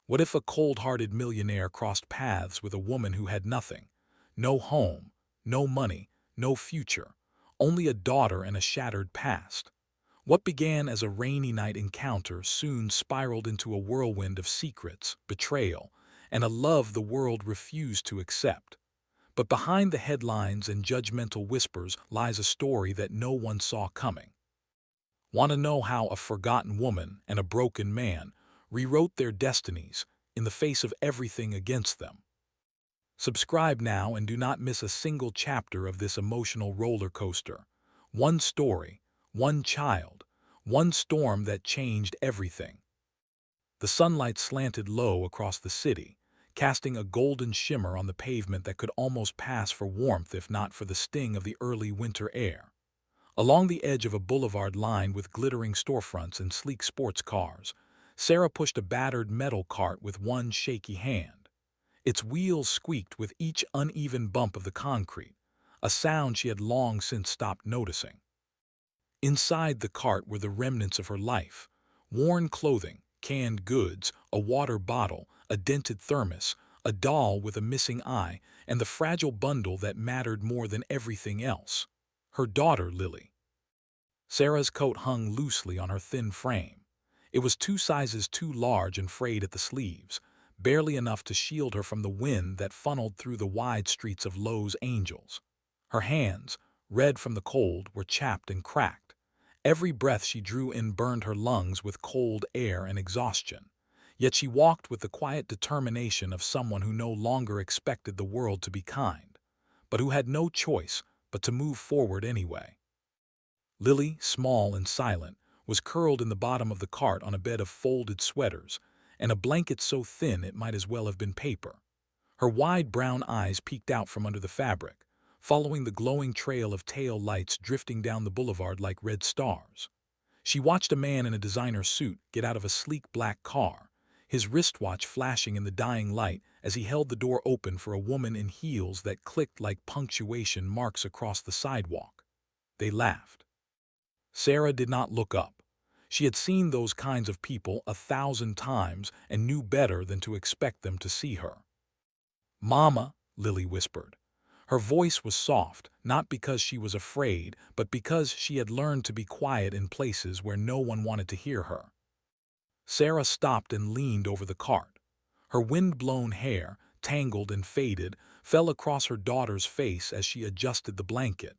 What if a cold-hearted millionaire crossed paths with a woman who had nothing? No home, no money, no future, only a daughter and a shattered past. What began as a rainy night encounter soon spiraled into a whirlwind of secrets, betrayal, and a love the world refused to accept. But behind the headlines and judgmental whispers lies a story that no one saw coming. Want to know how a forgotten woman and a broken man rewrote their destinies in the face of everything against them? Subscribe now and do not miss a single chapter of this emotional roller coaster. One story, one child, one storm that changed everything. The sunlight slanted low across the city, casting a golden shimmer on the pavement that could almost pass for warmth if not for the sting of the early winter air. Along the edge of a boulevard lined with glittering storefronts and sleek sports cars, Sarah pushed a battered metal cart with one shaky hand. Its wheels squeaked with each uneven bump of the concrete, a sound she had long since stopped noticing. Inside the cart were the remnants of her life: worn clothing, canned goods, a water bottle, a dented thermos, a doll with a missing eye, and the fragile bundle that mattered more than everything else: her daughter, Lily. Sarah's coat hung loosely on her thin frame. It was 2 sizes too large and frayed at the sleeves, barely enough to shield her from the wind that funneled through the wide streets of Los Angeles. Her hands, red from the cold, were chapped and cracked. Every breath she drew in burned her lungs with cold air and exhaustion. Yet she walked with the quiet determination of someone who no longer expected the world to be kind, but who had no choice but to move forward anyway. Lily, small and silent, was curled in the bottom of the cart on a bed of folded sweaters and a blanket so thin it might as well have been paper. Her wide brown eyes peeked out from under the fabric, following the glowing trail of tail lights drifting down the boulevard like red stars. She watched a man in a designer suit get out of a sleek black car, his wristwatch flashing in the dying light as he held the door open for a woman in heels that clicked like punctuation marks across the sidewalk. They laughed. Sarah did not look up. She had seen those kinds of people 1,000 times and knew better than to expect them to see her. "Mama," Lily whispered. Her voice was soft, not because she was afraid, but because she had learned to be quiet in places where no one wanted to hear her. Sarah stopped and leaned over the cart. Her wind-blown hair, tangled and faded, fell across her daughter's face as she adjusted the blanket.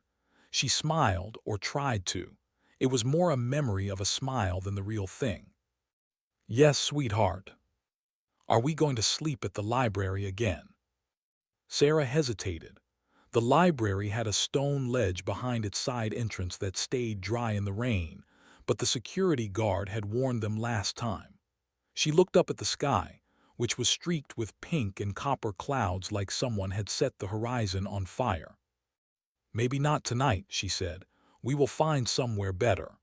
She smiled, or tried to. It was more a memory of a smile than the real thing. "Yes, sweetheart. Are we going to sleep at the library again?" Sarah hesitated. The library had a stone ledge behind its side entrance that stayed dry in the rain, but the security guard had warned them last time. She looked up at the sky, which was streaked with pink and copper clouds like someone had set the horizon on fire. "Maybe not tonight," she said. "We will find somewhere better."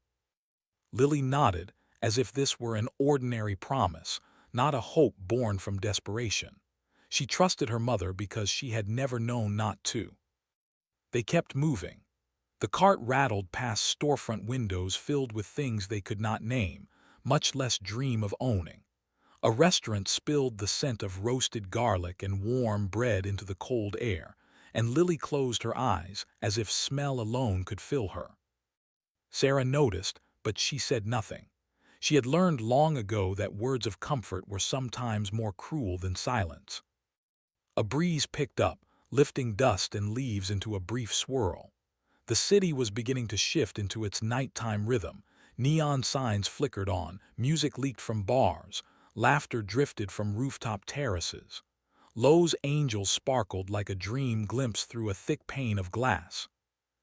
Lily nodded, as if this were an ordinary promise, not a hope born from desperation. She trusted her mother because she had never known not to. They kept moving. The cart rattled past storefront windows filled with things they could not name, much less dream of owning. A restaurant spilled the scent of roasted garlic and warm bread into the cold air, and Lily closed her eyes as if smell alone could fill her. Sarah noticed, but she said nothing. She had learned long ago that words of comfort were sometimes more cruel than silence. A breeze picked up, lifting dust and leaves into a brief swirl. The city was beginning to shift into its nighttime rhythm. Neon signs flickered on, music leaked from bars, laughter drifted from rooftop terraces. Los Angeles sparkled like a dream glimpsed through a thick pane of glass.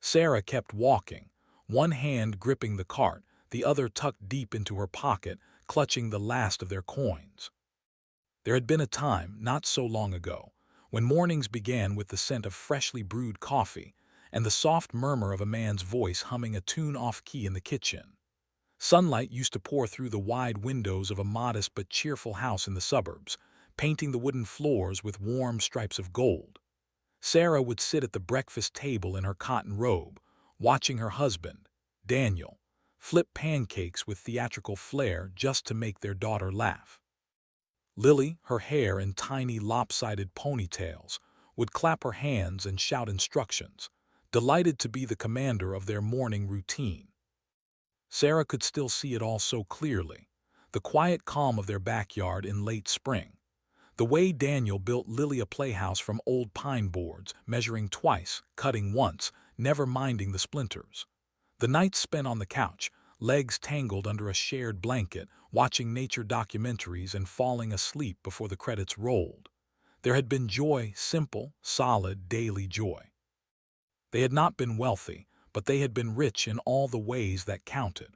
Sarah kept walking, one hand gripping the cart, the other tucked deep into her pocket, clutching the last of their coins. There had been a time, not so long ago, when mornings began with the scent of freshly brewed coffee and the soft murmur of a man's voice humming a tune off-key in the kitchen. Sunlight used to pour through the wide windows of a modest but cheerful house in the suburbs, painting the wooden floors with warm stripes of gold. Sarah would sit at the breakfast table in her cotton robe, watching her husband, Daniel, flip pancakes with theatrical flair just to make their daughter laugh. Lily, her hair in tiny lopsided ponytails, would clap her hands and shout instructions, delighted to be the commander of their morning routine. Sarah could still see it all so clearly, the quiet calm of their backyard in late spring, the way Daniel built Lily a playhouse from old pine boards, measuring twice, cutting once, never minding the splinters. The nights spent on the couch, legs tangled under a shared blanket, watching nature documentaries and falling asleep before the credits rolled. There had been joy, simple, solid, daily joy. They had not been wealthy, but they had been rich in all the ways that counted.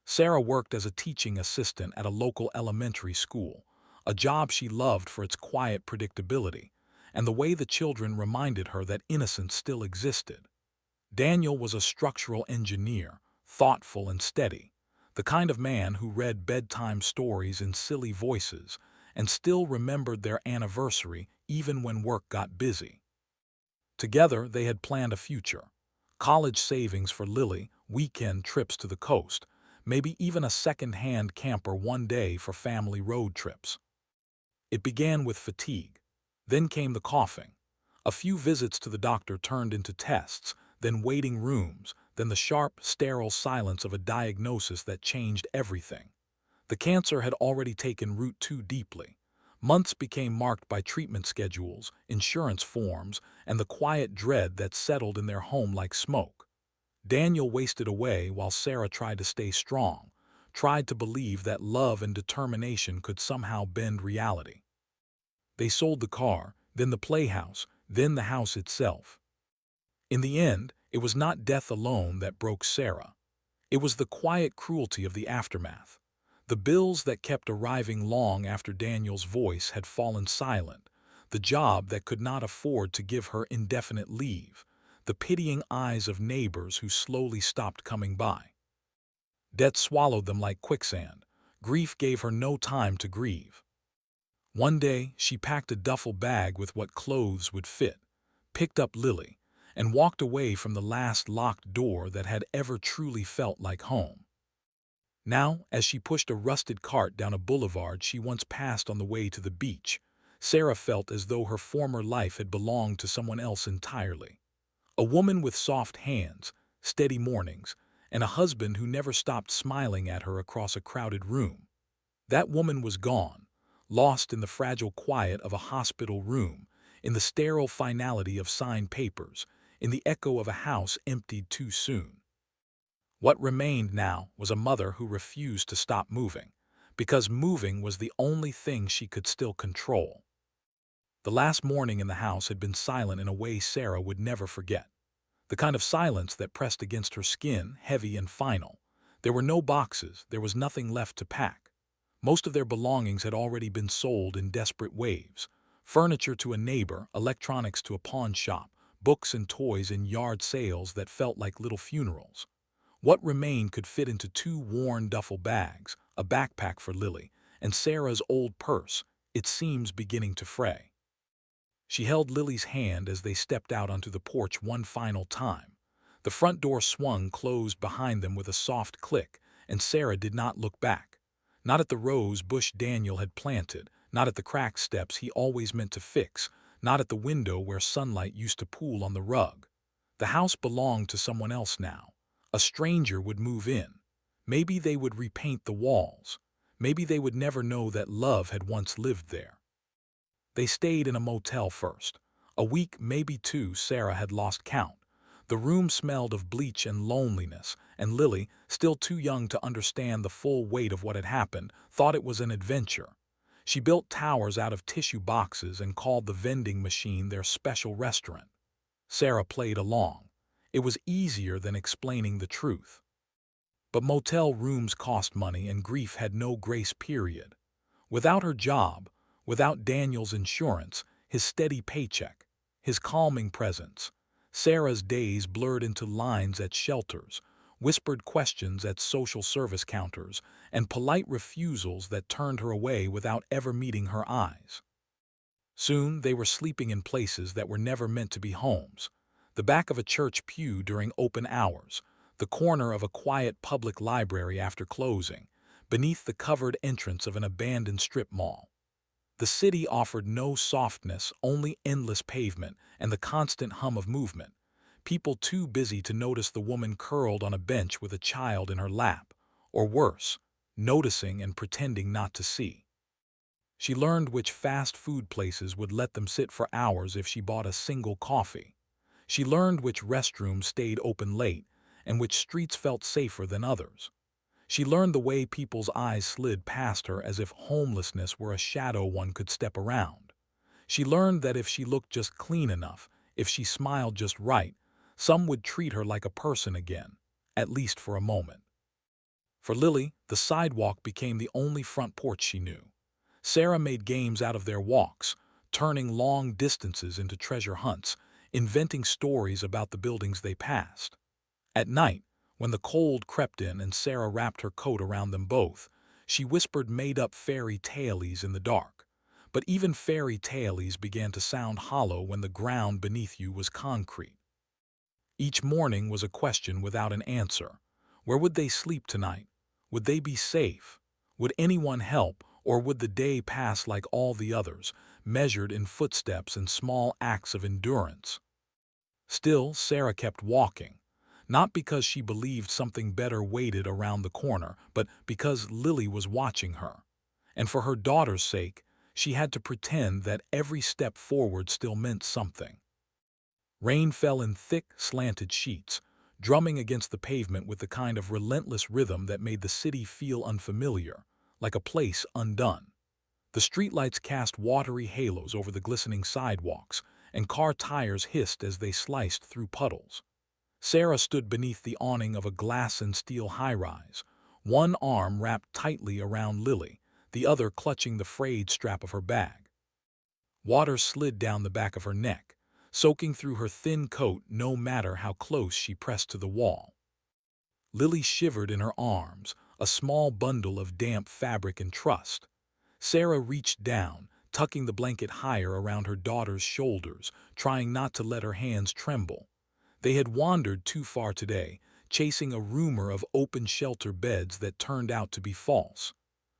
Sarah worked as a teaching assistant at a local elementary school, a job she loved for its quiet predictability, and the way the children reminded her that innocence still existed. Daniel was a structural engineer, thoughtful and steady, the kind of man who read bedtime stories in silly voices and still remembered their anniversary even when work got busy. Together, they had planned a future: college savings for Lily, weekend trips to the coast, maybe even a second-hand camper one day for family road trips. It began with fatigue. Then came the coughing. A few visits to the doctor turned into tests, then waiting rooms, then the sharp, sterile silence of a diagnosis that changed everything. The cancer had already taken root too deeply. Months became marked by treatment schedules, insurance forms, and the quiet dread that settled in their home like smoke. Daniel wasted away while Sarah tried to stay strong, tried to believe that love and determination could somehow bend reality. They sold the car, then the playhouse, then the house itself. In the end, it was not death alone that broke Sarah. It was the quiet cruelty of the aftermath. The bills that kept arriving long after Daniel's voice had fallen silent, the job that could not afford to give her indefinite leave, the pitying eyes of neighbors who slowly stopped coming by. Debt swallowed them like quicksand. Grief gave her no time to grieve. One day, she packed a duffel bag with what clothes would fit, picked up Lily, and walked away from the last locked door that had ever truly felt like home. Now, as she pushed a rusted cart down a boulevard she once passed on the way to the beach, Sarah felt as though her former life had belonged to someone else entirely. A woman with soft hands, steady mornings, and a husband who never stopped smiling at her across a crowded room. That woman was gone, lost in the fragile quiet of a hospital room, in the sterile finality of signed papers, in the echo of a house emptied too soon. What remained now was a mother who refused to stop moving, because moving was the only thing she could still control. The last morning in the house had been silent in a way Sarah would never forget. The kind of silence that pressed against her skin, heavy and final. There were no boxes, there was nothing left to pack. Most of their belongings had already been sold in desperate waves. Furniture to a neighbor, electronics to a pawn shop, books and toys in yard sales that felt like little funerals. What remained could fit into two worn duffel bags, a backpack for Lily, and Sarah's old purse, its seams beginning to fray. She held Lily's hand as they stepped out onto the porch one final time. The front door swung closed behind them with a soft click, and Sarah did not look back. Not at the rose bush Daniel had planted, not at the cracked steps he always meant to fix, not at the window where sunlight used to pool on the rug. The house belonged to someone else now. A stranger would move in. Maybe they would repaint the walls. Maybe they would never know that love had once lived there. They stayed in a motel first. A week, maybe two, Sarah had lost count. The room smelled of bleach and loneliness, and Lily, still too young to understand the full weight of what had happened, thought it was an adventure. She built towers out of tissue boxes and called the vending machine their special restaurant. Sarah played along. It was easier than explaining the truth. But motel rooms cost money and grief had no grace period. Without her job, without Daniel's insurance, his steady paycheck, his calming presence, Sarah's days blurred into lines at shelters, whispered questions at social service counters, and polite refusals that turned her away without ever meeting her eyes. Soon they were sleeping in places that were never meant to be homes: the back of a church pew during open hours, the corner of a quiet public library after closing, beneath the covered entrance of an abandoned strip mall. The city offered no softness, only endless pavement and the constant hum of movement. People too busy to notice the woman curled on a bench with a child in her lap, or worse, noticing and pretending not to see. She learned which fast food places would let them sit for hours if she bought a single coffee. She learned which restrooms stayed open late and which streets felt safer than others. She learned the way people's eyes slid past her as if homelessness were a shadow one could step around. She learned that if she looked just clean enough, if she smiled just right, some would treat her like a person again, at least for a moment. For Lily, the sidewalk became the only front porch she knew. Sarah made games out of their walks, turning long distances into treasure hunts, inventing stories about the buildings they passed. At night, when the cold crept in and Sarah wrapped her coat around them both, she whispered made-up fairy tales in the dark. But even fairy tales began to sound hollow when the ground beneath you was concrete. Each morning was a question without an answer. Where would they sleep tonight? Would they be safe? Would anyone help, or would the day pass like all the others, measured in footsteps and small acts of endurance? Still, Sarah kept walking. Not because she believed something better waited around the corner, but because Lily was watching her. And for her daughter's sake, she had to pretend that every step forward still meant something. Rain fell in thick, slanted sheets, drumming against the pavement with the kind of relentless rhythm that made the city feel unfamiliar, like a place undone. The streetlights cast watery halos over the glistening sidewalks, and car tires hissed as they sliced through puddles. Sarah stood beneath the awning of a glass and steel high-rise, one arm wrapped tightly around Lily, the other clutching the frayed strap of her bag. Water slid down the back of her neck, soaking through her thin coat no matter how close she pressed to the wall. Lily shivered in her arms, a small bundle of damp fabric and trust. Sarah reached down, tucking the blanket higher around her daughter's shoulders, trying not to let her hands tremble. They had wandered too far today, chasing a rumor of open shelter beds that turned out to be false.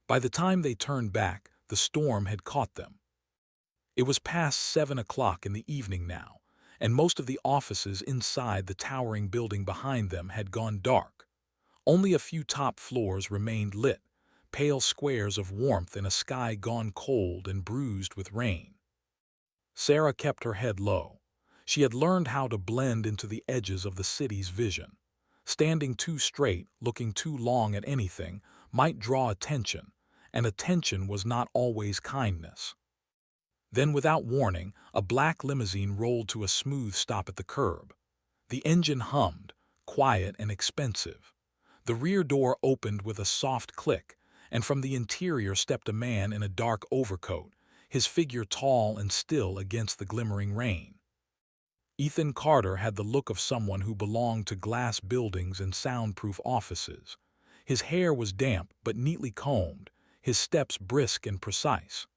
By the time they turned back, the storm had caught them. It was past 7 o'clock in the evening now, and most of the offices inside the towering building behind them had gone dark. Only a few top floors remained lit, pale squares of warmth in a sky gone cold and bruised with rain. Sarah kept her head low. She had learned how to blend into the edges of the city's vision. Standing too straight, looking too long at anything, might draw attention, and attention was not always kindness. Then, without warning, a black limousine rolled to a smooth stop at the curb. The engine hummed, quiet and expensive. The rear door opened with a soft click, and from the interior stepped a man in a dark overcoat, his figure tall and still against the glimmering rain. Ethan Carter had the look of someone who belonged to glass buildings and soundproof offices. His hair was damp but neatly combed, his steps brisk and precise.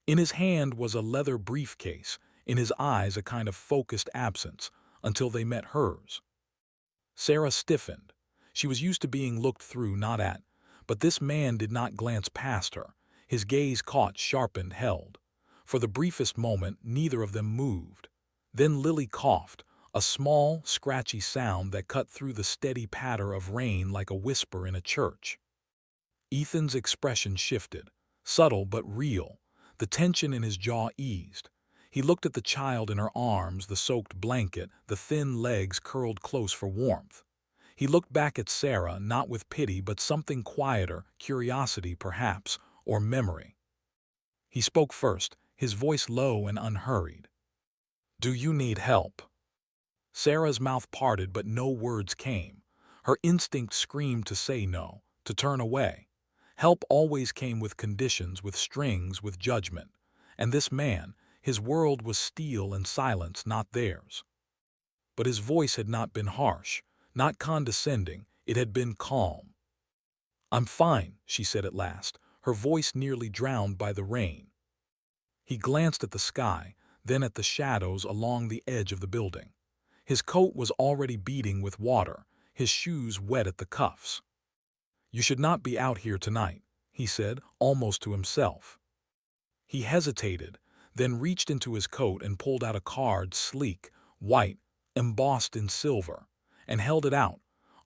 In his hand was a leather briefcase, in his eyes a kind of focused absence, until they met hers. Sarah stiffened. She was used to being looked through, not at, but this man did not glance past her. His gaze caught, sharpened, held. For the briefest moment, neither of them moved. Then Lily coughed, a small, scratchy sound that cut through the steady patter of rain like a whisper in a church. Ethan's expression shifted, subtle but real. The tension in his jaw eased. He looked at the child in her arms, the soaked blanket, the thin legs curled close for warmth. He looked back at Sarah, not with pity but something quieter, curiosity perhaps, or memory. He spoke first, his voice low and unhurried. "Do you need help?" Sarah's mouth parted but no words came. Her instinct screamed to say no, to turn away. Help always came with conditions, with strings, with judgment. And this man, his world was steel and silence, not theirs. But his voice had not been harsh, not condescending, it had been calm. "I'm fine," she said at last, her voice nearly drowned by the rain. He glanced at the sky, then at the shadows along the edge of the building. His coat was already beading with water, his shoes wet at the cuffs. "You should not be out here tonight," he said, almost to himself. He hesitated, then reached into his coat and pulled out a card, sleek, white, embossed in silver, and held it out,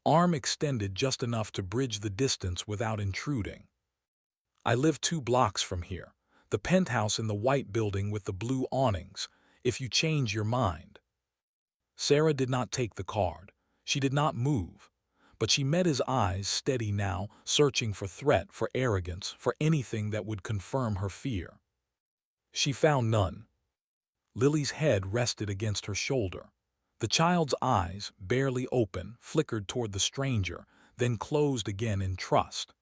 arm extended just enough to bridge the distance without intruding. "I live 2 blocks from here, the penthouse in the white building with the blue awnings, if you change your mind." Sarah did not take the card. She did not move. But she met his eyes, steady now, searching for threat, for arrogance, for anything that would confirm her fear. She found none. Lily's head rested against her shoulder. The child's eyes, barely open, flickered toward the stranger, then closed again in trust.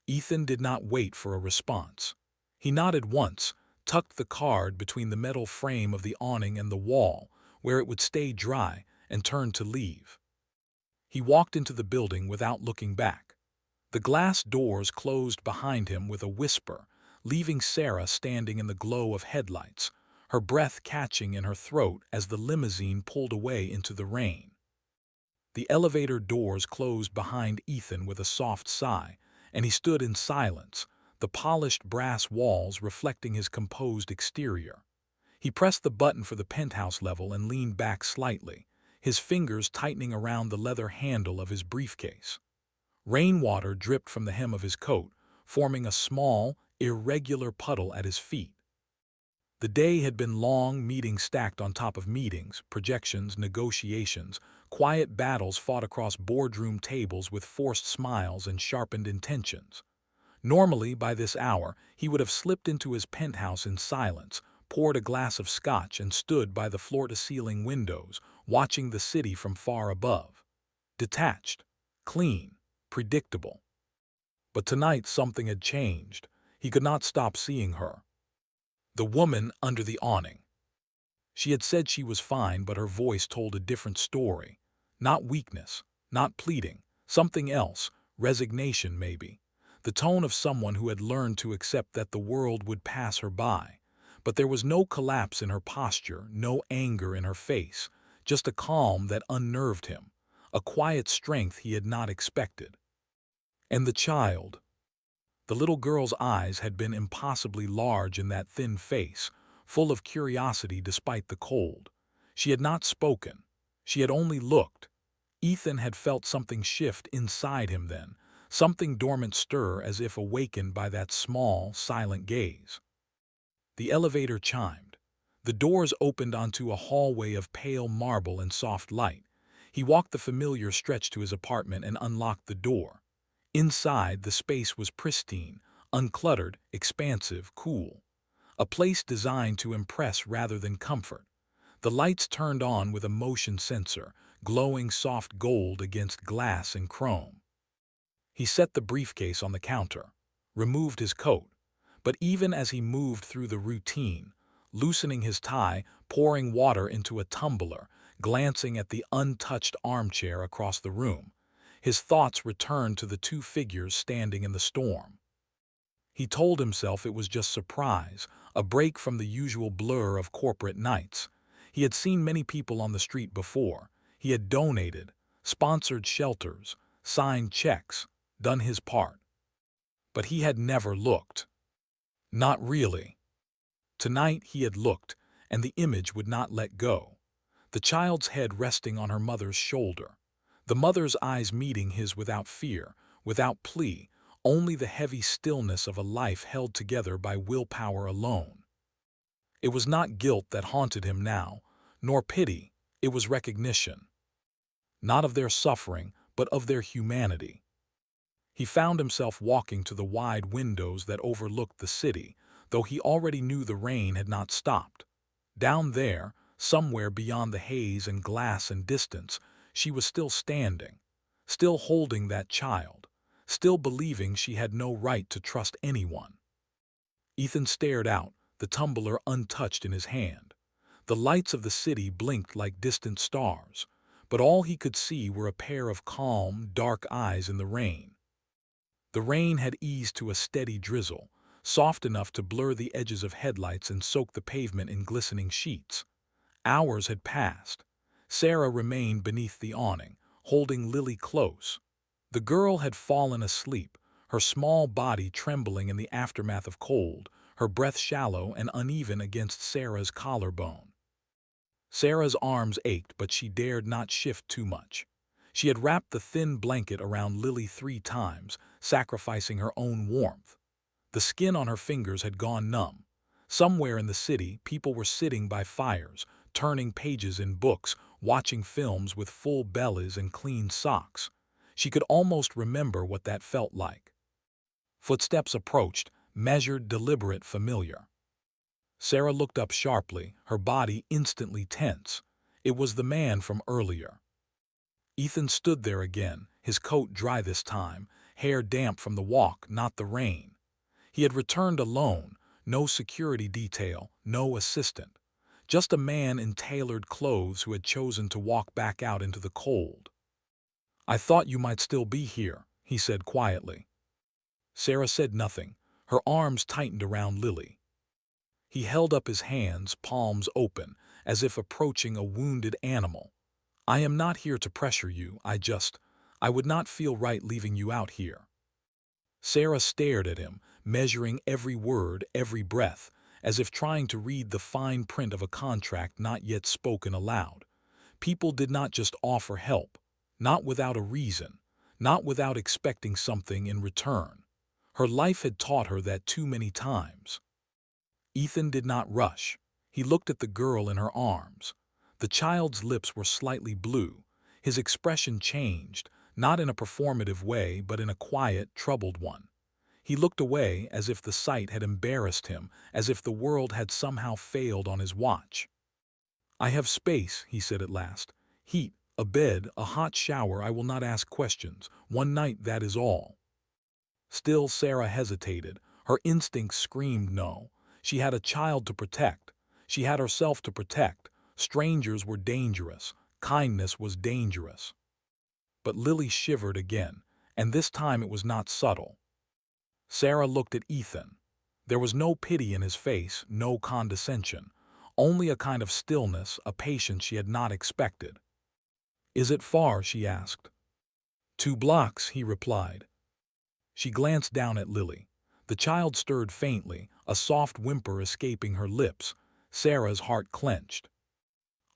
Ethan did not wait for a response. He nodded once, tucked the card between the metal frame of the awning and the wall, where it would stay dry, and turned to leave. He walked into the building without looking back. The glass doors closed behind him with a whisper, leaving Sarah standing in the glow of headlights, her breath catching in her throat as the limousine pulled away into the rain. The elevator doors closed behind Ethan with a soft sigh, and he stood in silence, the polished brass walls reflecting his composed exterior. He pressed the button for the penthouse level and leaned back slightly, his fingers tightening around the leather handle of his briefcase. Rainwater dripped from the hem of his coat, forming a small, irregular puddle at his feet. The day had been long, meetings stacked on top of meetings, projections, negotiations, quiet battles fought across boardroom tables with forced smiles and sharpened intentions. Normally, by this hour, he would have slipped into his penthouse in silence, poured a glass of scotch and stood by the floor-to-ceiling windows, watching the city from far above. Detached, clean, predictable. But tonight something had changed. He could not stop seeing her. The woman under the awning. She had said she was fine, but her voice told a different story. Not weakness, not pleading, something else, resignation maybe. The tone of someone who had learned to accept that the world would pass her by. But there was no collapse in her posture, no anger in her face, just a calm that unnerved him, a quiet strength he had not expected. And the child. The little girl's eyes had been impossibly large in that thin face, full of curiosity despite the cold. She had not spoken. She had only looked. Ethan had felt something shift inside him then, something dormant stir as if awakened by that small, silent gaze. The elevator chimed. The doors opened onto a hallway of pale marble and soft light. He walked the familiar stretch to his apartment and unlocked the door. Inside, the space was pristine, uncluttered, expansive, cool. A place designed to impress rather than comfort. The lights turned on with a motion sensor, glowing soft gold against glass and chrome. He set the briefcase on the counter, removed his coat, but even as he moved through the routine, loosening his tie, pouring water into a tumbler, glancing at the untouched armchair across the room, his thoughts returned to the 2 figures standing in the storm. He told himself it was just surprise, a break from the usual blur of corporate nights. He had seen many people on the street before. He had donated, sponsored shelters, signed checks, done his part. But he had never looked. Not really. Tonight he had looked, and the image would not let go. The child's head resting on her mother's shoulder. The mother's eyes meeting his without fear, without plea, only the heavy stillness of a life held together by willpower alone. It was not guilt that haunted him now, nor pity, it was recognition. Not of their suffering, but of their humanity. He found himself walking to the wide windows that overlooked the city, though he already knew the rain had not stopped. Down there, somewhere beyond the haze and glass and distance, she was still standing, still holding that child, still believing she had no right to trust anyone. Ethan stared out, the tumbler untouched in his hand. The lights of the city blinked like distant stars, but all he could see were a pair of calm, dark eyes in the rain. The rain had eased to a steady drizzle, soft enough to blur the edges of headlights and soak the pavement in glistening sheets. Hours had passed. Sarah remained beneath the awning, holding Lily close. The girl had fallen asleep, her small body trembling in the aftermath of cold, her breath shallow and uneven against Sarah's collarbone. Sarah's arms ached, but she dared not shift too much. She had wrapped the thin blanket around Lily 3 times, sacrificing her own warmth. The skin on her fingers had gone numb. Somewhere in the city, people were sitting by fires, turning pages in books, watching films with full bellies and clean socks. She could almost remember what that felt like. Footsteps approached, measured, deliberate, familiar. Sarah looked up sharply, her body instantly tense. It was the man from earlier. Ethan stood there again, his coat dry this time, hair damp from the walk, not the rain. He had returned alone, no security detail, no assistant. Just a man in tailored clothes who had chosen to walk back out into the cold. "I thought you might still be here," he said quietly. Sarah said nothing. Her arms tightened around Lily. He held up his hands, palms open, as if approaching a wounded animal. "I am not here to pressure you, I would not feel right leaving you out here." Sarah stared at him, measuring every word, every breath, as if trying to read the fine print of a contract not yet spoken aloud. People did not just offer help, not without a reason, not without expecting something in return. Her life had taught her that too many times. Ethan did not rush. He looked at the girl in her arms. The child's lips were slightly blue. His expression changed, not in a performative way, but in a quiet, troubled one. He looked away as if the sight had embarrassed him, as if the world had somehow failed on his watch. "I have space," he said at last. "Heat, a bed, a hot shower. I will not ask questions. One night, that is all." Still Sarah hesitated. Her instincts screamed no. She had a child to protect. She had herself to protect. Strangers were dangerous. Kindness was dangerous. But Lily shivered again, and this time it was not subtle. Sarah looked at Ethan. There was no pity in his face, no condescension, only a kind of stillness, a patience she had not expected. "Is it far?" she asked. "2 blocks," he replied. She glanced down at Lily. The child stirred faintly, a soft whimper escaping her lips. Sarah's heart clenched.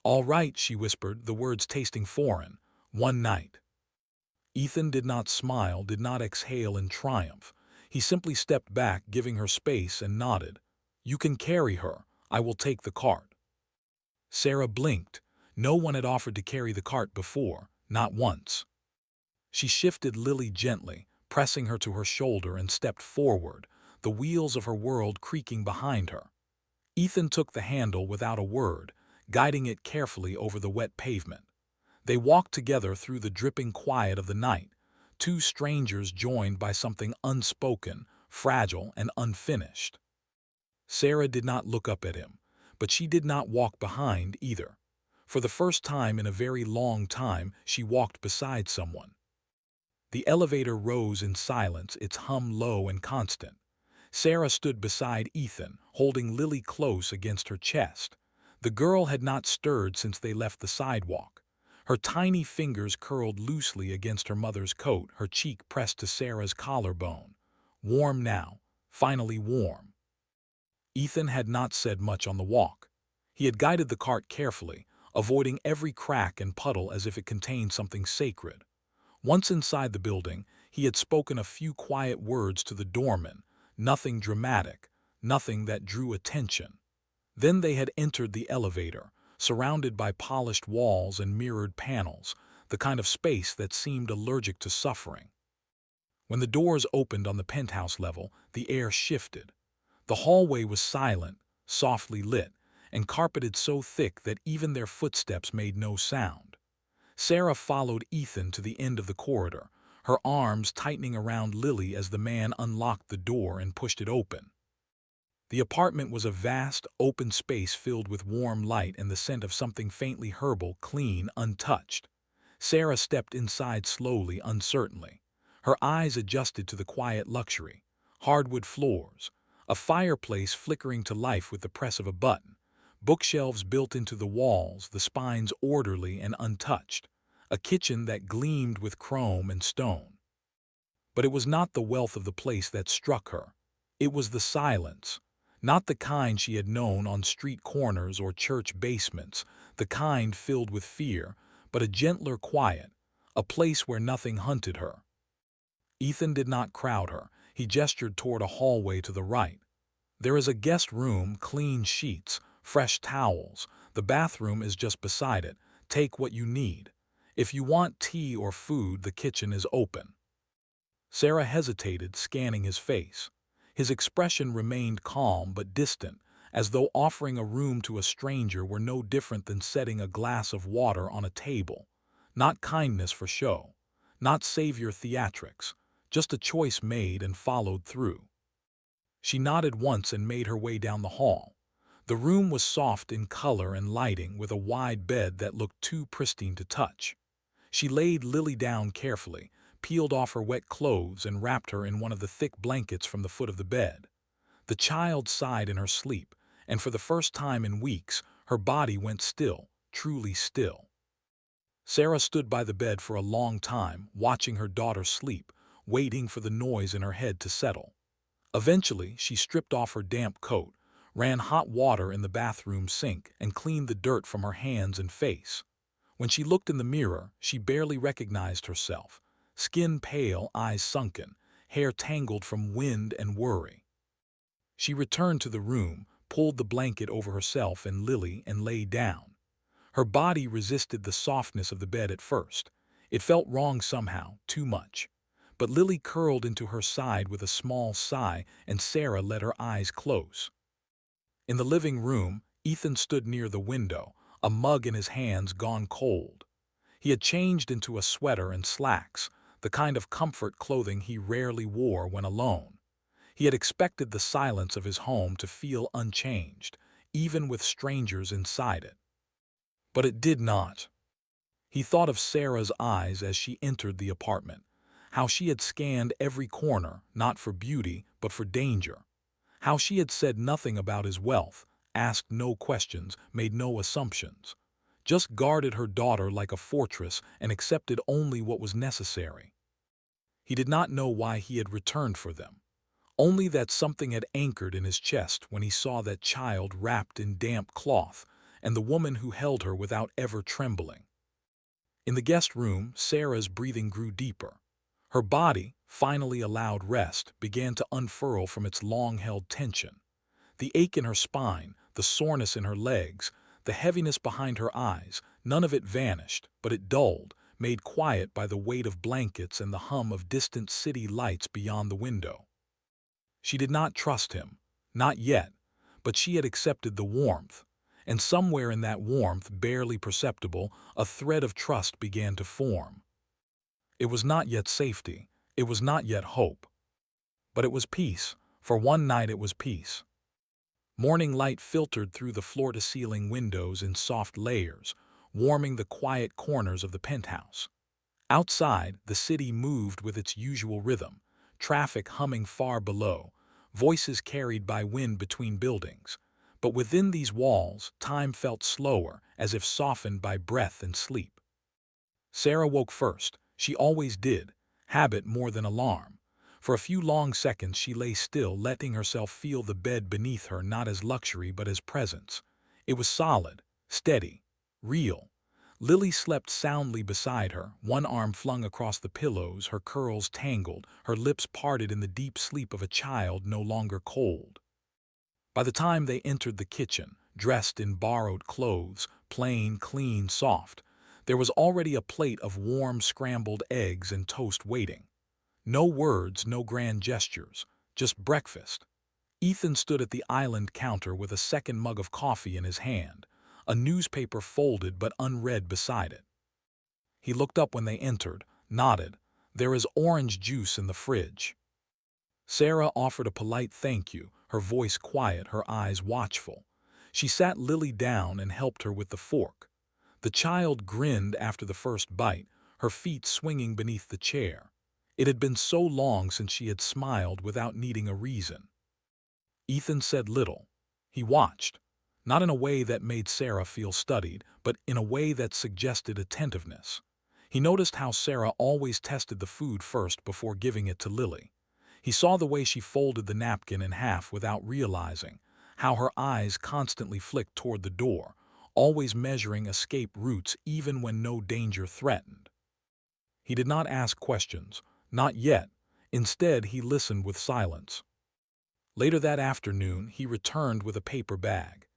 "All right," she whispered, the words tasting foreign. "One night." Ethan did not smile, did not exhale in triumph. He simply stepped back, giving her space, and nodded. "You can carry her. I will take the cart." Sarah blinked. No one had offered to carry the cart before, not once. She shifted Lily gently, pressing her to her shoulder, and stepped forward, the wheels of her world creaking behind her. Ethan took the handle without a word, guiding it carefully over the wet pavement. They walked together through the dripping quiet of the night, 2 strangers joined by something unspoken, fragile, and unfinished. Sarah did not look up at him, but she did not walk behind either. For the first time in a very long time, she walked beside someone. The elevator rose in silence, its hum low and constant. Sarah stood beside Ethan, holding Lily close against her chest. The girl had not stirred since they left the sidewalk. Her tiny fingers curled loosely against her mother's coat, her cheek pressed to Sarah's collarbone. Warm now, finally warm. Ethan had not said much on the walk. He had guided the cart carefully, avoiding every crack and puddle as if it contained something sacred. Once inside the building, he had spoken a few quiet words to the doorman, nothing dramatic, nothing that drew attention. Then they had entered the elevator, surrounded by polished walls and mirrored panels, the kind of space that seemed allergic to suffering. When the doors opened on the penthouse level, the air shifted. The hallway was silent, softly lit, and carpeted so thick that even their footsteps made no sound. Sarah followed Ethan to the end of the corridor, her arms tightening around Lily as the man unlocked the door and pushed it open. The apartment was a vast, open space filled with warm light and the scent of something faintly herbal, clean, untouched. Sarah stepped inside slowly, uncertainly. Her eyes adjusted to the quiet luxury. Hardwood floors, a fireplace flickering to life with the press of a button, bookshelves built into the walls, the spines orderly and untouched, a kitchen that gleamed with chrome and stone. But it was not the wealth of the place that struck her. It was the silence. Not the kind she had known on street corners or church basements, the kind filled with fear, but a gentler quiet, a place where nothing hunted her. Ethan did not crowd her. He gestured toward a hallway to the right. There is a guest room, clean sheets, fresh towels. The bathroom is just beside it. Take what you need. If you want tea or food, the kitchen is open. Sarah hesitated, scanning his face. His expression remained calm but distant, as though offering a room to a stranger were no different than setting a glass of water on a table. Not kindness for show, not savior theatrics, just a choice made and followed through. She nodded once and made her way down the hall. The room was soft in color and lighting, with a wide bed that looked too pristine to touch. She laid Lily down carefully, peeled off her wet clothes and wrapped her in one of the thick blankets from the foot of the bed. The child sighed in her sleep, and for the first time in weeks, her body went still, truly still. Sarah stood by the bed for a long time, watching her daughter sleep, waiting for the noise in her head to settle. Eventually, she stripped off her damp coat, ran hot water in the bathroom sink, and cleaned the dirt from her hands and face. When she looked in the mirror, she barely recognized herself. Skin pale, eyes sunken, hair tangled from wind and worry. She returned to the room, pulled the blanket over herself and Lily, and lay down. Her body resisted the softness of the bed at first. It felt wrong somehow, too much. But Lily curled into her side with a small sigh, and Sarah let her eyes close. In the living room, Ethan stood near the window, a mug in his hands gone cold. He had changed into a sweater and slacks, the kind of comfort clothing he rarely wore when alone. He had expected the silence of his home to feel unchanged, even with strangers inside it. But it did not. He thought of Sarah's eyes as she entered the apartment, how she had scanned every corner, not for beauty, but for danger. How she had said nothing about his wealth, asked no questions, made no assumptions. Just guarded her daughter like a fortress and accepted only what was necessary. He did not know why he had returned for them. Only that something had anchored in his chest when he saw that child wrapped in damp cloth and the woman who held her without ever trembling. In the guest room, Sarah's breathing grew deeper. Her body, finally allowed rest, began to unfurl from its long-held tension. The ache in her spine, the soreness in her legs, the heaviness behind her eyes, none of it vanished, but it dulled, made quiet by the weight of blankets and the hum of distant city lights beyond the window. She did not trust him, not yet, but she had accepted the warmth, and somewhere in that warmth, barely perceptible, a thread of trust began to form. It was not yet safety, it was not yet hope, but it was peace. For one night it was peace. Morning light filtered through the floor-to-ceiling windows in soft layers, warming the quiet corners of the penthouse. Outside, the city moved with its usual rhythm, traffic humming far below, voices carried by wind between buildings. But within these walls, time felt slower, as if softened by breath and sleep. Sarah woke first. She always did, habit more than alarm. For a few long seconds she lay still, letting herself feel the bed beneath her, not as luxury but as presence. It was solid, steady, real. Lily slept soundly beside her, one arm flung across the pillows, her curls tangled, her lips parted in the deep sleep of a child no longer cold. By the time they entered the kitchen, dressed in borrowed clothes, plain, clean, soft, there was already a plate of warm scrambled eggs and toast waiting. No words, no grand gestures, just breakfast. Ethan stood at the island counter with a second mug of coffee in his hand, a newspaper folded but unread beside it. He looked up when they entered, nodded. "There is orange juice in the fridge." Sarah offered a polite thank you, her voice quiet, her eyes watchful. She sat Lily down and helped her with the fork. The child grinned after the first bite, her feet swinging beneath the chair. It had been so long since she had smiled without needing a reason. Ethan said little. He watched, not in a way that made Sarah feel studied, but in a way that suggested attentiveness. He noticed how Sarah always tested the food first before giving it to Lily. He saw the way she folded the napkin in half without realizing, how her eyes constantly flicked toward the door, always measuring escape routes even when no danger threatened. He did not ask questions, not yet. Instead, he listened with silence. Later that afternoon, he returned with a paper bag.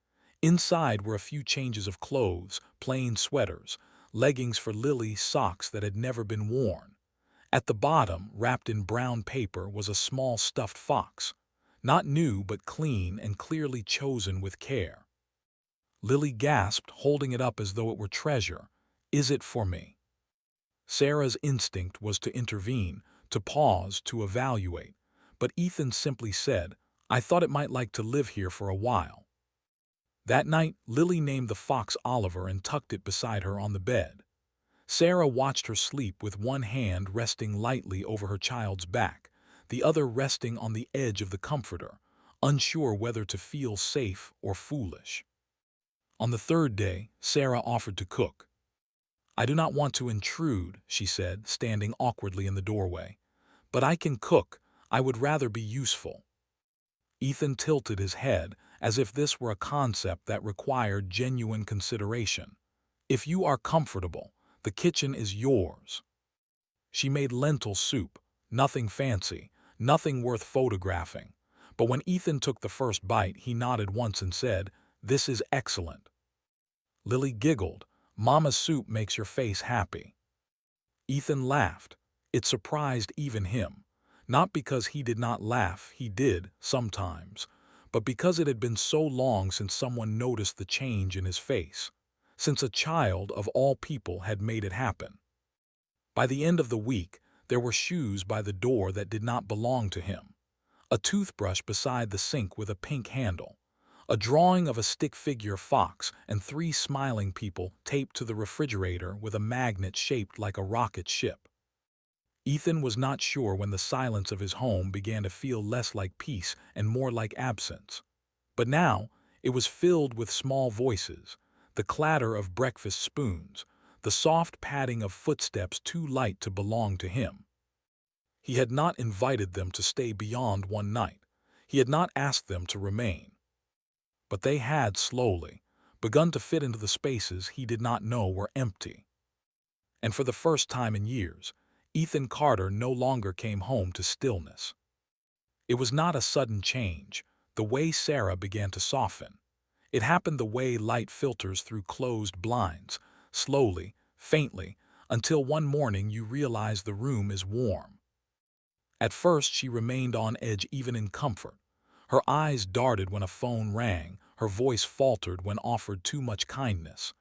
Inside were a few changes of clothes, plain sweaters, leggings for Lily, socks that had never been worn. At the bottom, wrapped in brown paper, was a small stuffed fox. Not new, but clean and clearly chosen with care. Lily gasped, holding it up as though it were treasure. "Is it for me?" Sarah's instinct was to intervene, to pause, to evaluate. But Ethan simply said, "I thought it might like to live here for a while." That night, Lily named the fox Oliver and tucked it beside her on the bed. Sarah watched her sleep with one hand resting lightly over her child's back, the other resting on the edge of the comforter, unsure whether to feel safe or foolish. On the third day, Sarah offered to cook. "I do not want to intrude," she said, standing awkwardly in the doorway. "But I can cook. I would rather be useful." Ethan tilted his head, as if this were a concept that required genuine consideration. "If you are comfortable, the kitchen is yours." She made lentil soup, nothing fancy, nothing worth photographing. But when Ethan took the first bite, he nodded once and said, "This is excellent." Lily giggled. "Mama's soup makes your face happy." Ethan laughed. It surprised even him. Not because he did not laugh, he did, sometimes, but because it had been so long since someone noticed the change in his face, since a child, of all people, had made it happen. By the end of the week, there were shoes by the door that did not belong to him, a toothbrush beside the sink with a pink handle, a drawing of a stick figure fox, and 3 smiling people taped to the refrigerator with a magnet shaped like a rocket ship. Ethan was not sure when the silence of his home began to feel less like peace and more like absence. But now, it was filled with small voices, the clatter of breakfast spoons, the soft padding of footsteps too light to belong to him. He had not invited them to stay beyond one night. He had not asked them to remain. But they had slowly begun to fit into the spaces he did not know were empty. And for the first time in years, Ethan Carter no longer came home to stillness. It was not a sudden change, the way Sarah began to soften. It happened the way light filters through closed blinds, slowly, faintly, until one morning you realize the room is warm. At first she remained on edge even in comfort. Her eyes darted when a phone rang, her voice faltered when offered too much kindness.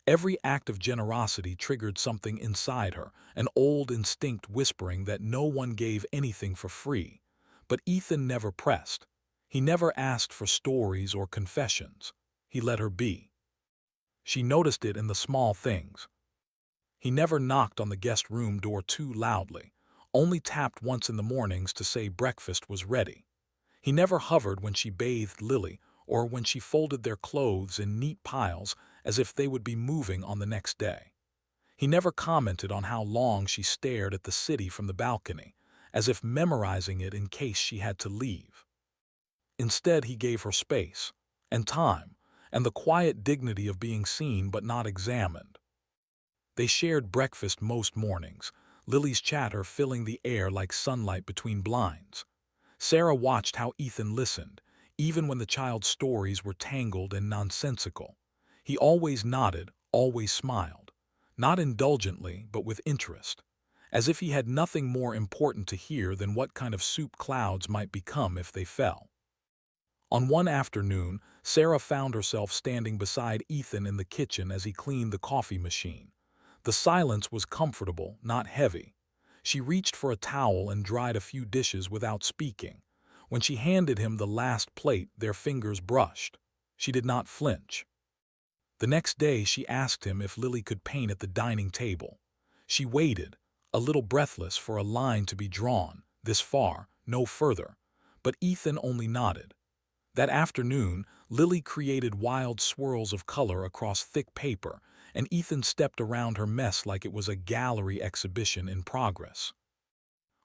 Every act of generosity triggered something inside her, an old instinct whispering that no one gave anything for free. But Ethan never pressed. He never asked for stories or confessions. He let her be. She noticed it in the small things. He never knocked on the guest room door too loudly, only tapped once in the mornings to say breakfast was ready. He never hovered when she bathed Lily or when she folded their clothes in neat piles as if they would be moving on the next day. He never commented on how long she stared at the city from the balcony, as if memorizing it in case she had to leave. Instead, he gave her space, and time, and the quiet dignity of being seen but not examined. They shared breakfast most mornings, Lily's chatter filling the air like sunlight between blinds. Sarah watched how Ethan listened, even when the child's stories were tangled and nonsensical. He always nodded, always smiled, not indulgently but with interest, as if he had nothing more important to hear than what kind of soup clouds might become if they fell. On one afternoon, Sarah found herself standing beside Ethan in the kitchen as he cleaned the coffee machine. The silence was comfortable, not heavy. She reached for a towel and dried a few dishes without speaking. When she handed him the last plate, their fingers brushed. She did not flinch. The next day she asked him if Lily could paint at the dining table. She waited, a little breathless, for a line to be drawn, this far, no further. But Ethan only nodded. That afternoon, Lily created wild swirls of color across thick paper, and Ethan stepped around her mess like it was a gallery exhibition in progress.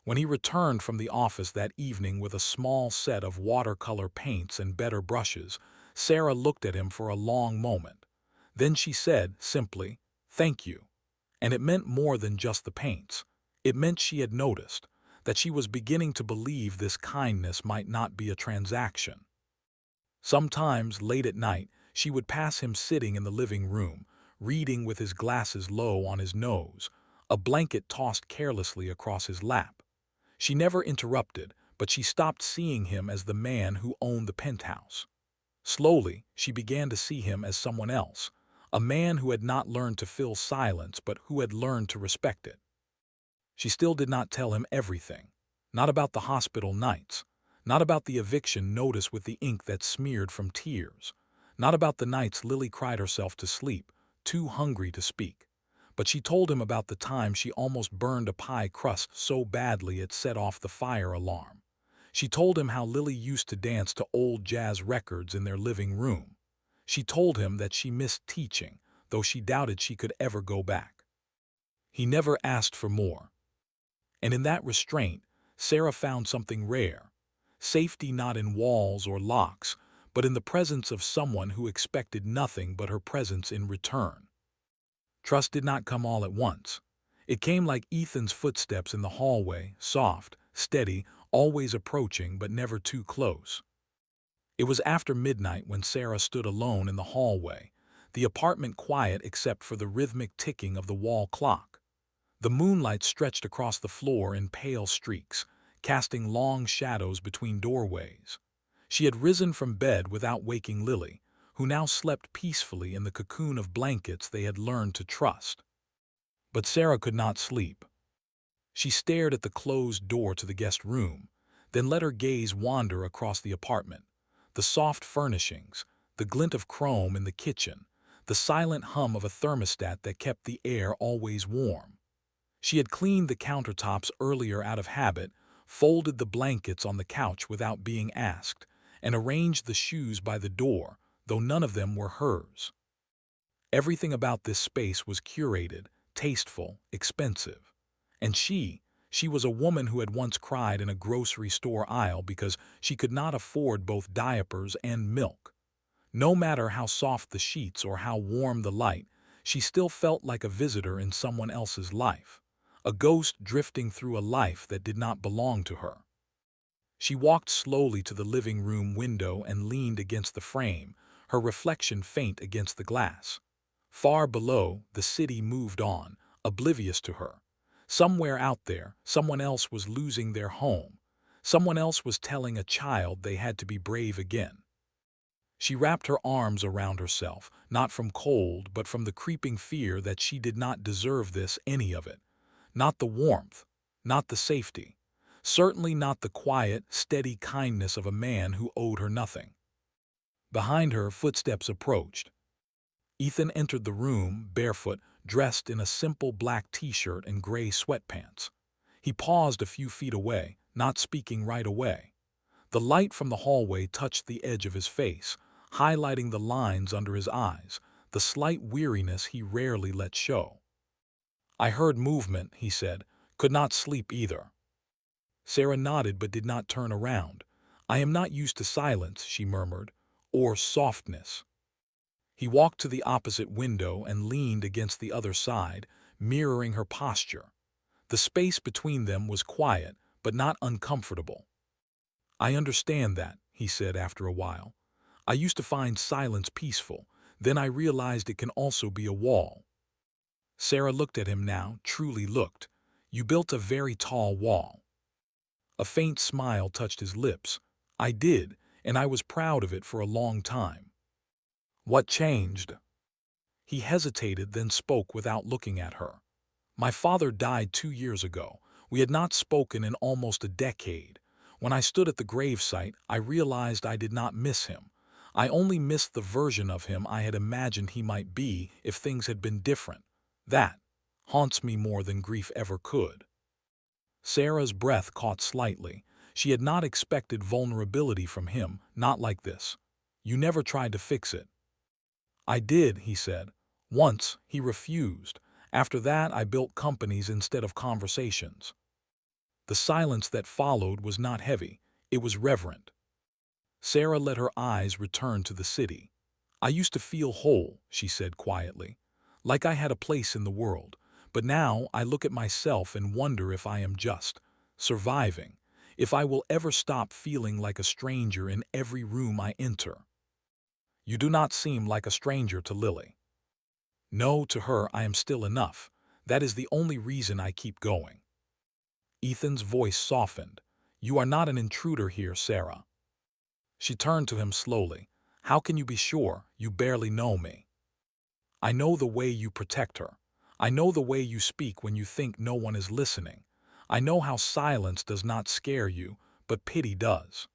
When he returned from the office that evening with a small set of watercolor paints and better brushes, Sarah looked at him for a long moment. Then she said, simply, "Thank you." And it meant more than just the paints. It meant she had noticed, that she was beginning to believe this kindness might not be a transaction. Sometimes, late at night, she would pass him sitting in the living room, reading with his glasses low on his nose, a blanket tossed carelessly across his lap. She never interrupted, but she stopped seeing him as the man who owned the penthouse. Slowly, she began to see him as someone else, a man who had not learned to fill silence but who had learned to respect it. She still did not tell him everything. Not about the hospital nights. Not about the eviction notice with the ink that smeared from tears. Not about the nights Lily cried herself to sleep, too hungry to speak. But she told him about the time she almost burned a pie crust so badly it set off the fire alarm. She told him how Lily used to dance to old jazz records in their living room. She told him that she missed teaching, though she doubted she could ever go back. He never asked for more. And in that restraint, Sarah found something rare. Safety not in walls or locks, but in the presence of someone who expected nothing but her presence in return. Trust did not come all at once. It came like Ethan's footsteps in the hallway, soft, steady, always approaching but never too close. It was after midnight when Sarah stood alone in the hallway, the apartment quiet except for the rhythmic ticking of the wall clock. The moonlight stretched across the floor in pale streaks, casting long shadows between doorways. She had risen from bed without waking Lily, who now slept peacefully in the cocoon of blankets they had learned to trust. But Sarah could not sleep. She stared at the closed door to the guest room, then let her gaze wander across the apartment. The soft furnishings, the glint of chrome in the kitchen, the silent hum of a thermostat that kept the air always warm. She had cleaned the countertops earlier out of habit, folded the blankets on the couch without being asked, and arranged the shoes by the door, though none of them were hers. Everything about this space was curated, tasteful, expensive. And she was a woman who had once cried in a grocery store aisle because she could not afford both diapers and milk. No matter how soft the sheets or how warm the light, she still felt like a visitor in someone else's life, a ghost drifting through a life that did not belong to her. She walked slowly to the living room window and leaned against the frame, her reflection faint against the glass. Far below, the city moved on, oblivious to her. Somewhere out there, someone else was losing their home. Someone else was telling a child they had to be brave again. She wrapped her arms around herself, not from cold but from the creeping fear that she did not deserve this, any of it. Not the warmth, not the safety. Certainly not the quiet, steady kindness of a man who owed her nothing. Behind her, footsteps approached. Ethan entered the room, barefoot, dressed in a simple black t-shirt and gray sweatpants. He paused a few feet away, not speaking right away. The light from the hallway touched the edge of his face, highlighting the lines under his eyes, the slight weariness he rarely let show. "I heard movement," he said. "Could not sleep either." Sarah nodded but did not turn around. "I am not used to silence," she murmured, "or softness." He walked to the opposite window and leaned against the other side, mirroring her posture. The space between them was quiet, but not uncomfortable. "I understand that," he said after a while. "I used to find silence peaceful. Then I realized it can also be a wall." Sarah looked at him now, truly looked. "You built a very tall wall." A faint smile touched his lips. "I did, and I was proud of it for a long time." "What changed?" He hesitated, then spoke without looking at her. "My father died 2 years ago. We had not spoken in almost a decade. When I stood at the gravesite, I realized I did not miss him. I only missed the version of him I had imagined he might be if things had been different. That haunts me more than grief ever could." Sarah's breath caught slightly. She had not expected vulnerability from him, not like this. "You never tried to fix it." "I did," he said. "Once, he refused. After that, I built companies instead of conversations." The silence that followed was not heavy, it was reverent. Sarah let her eyes return to the city. "I used to feel whole," she said quietly, "like I had a place in the world. But now I look at myself and wonder if I am just surviving, if I will ever stop feeling like a stranger in every room I enter." "You do not seem like a stranger to Lily." "No, to her I am still enough. That is the only reason I keep going." Ethan's voice softened. "You are not an intruder here, Sarah." She turned to him slowly. "How can you be sure? You barely know me." "I know the way you protect her. I know the way you speak when you think no one is listening. I know how silence does not scare you, but pity does."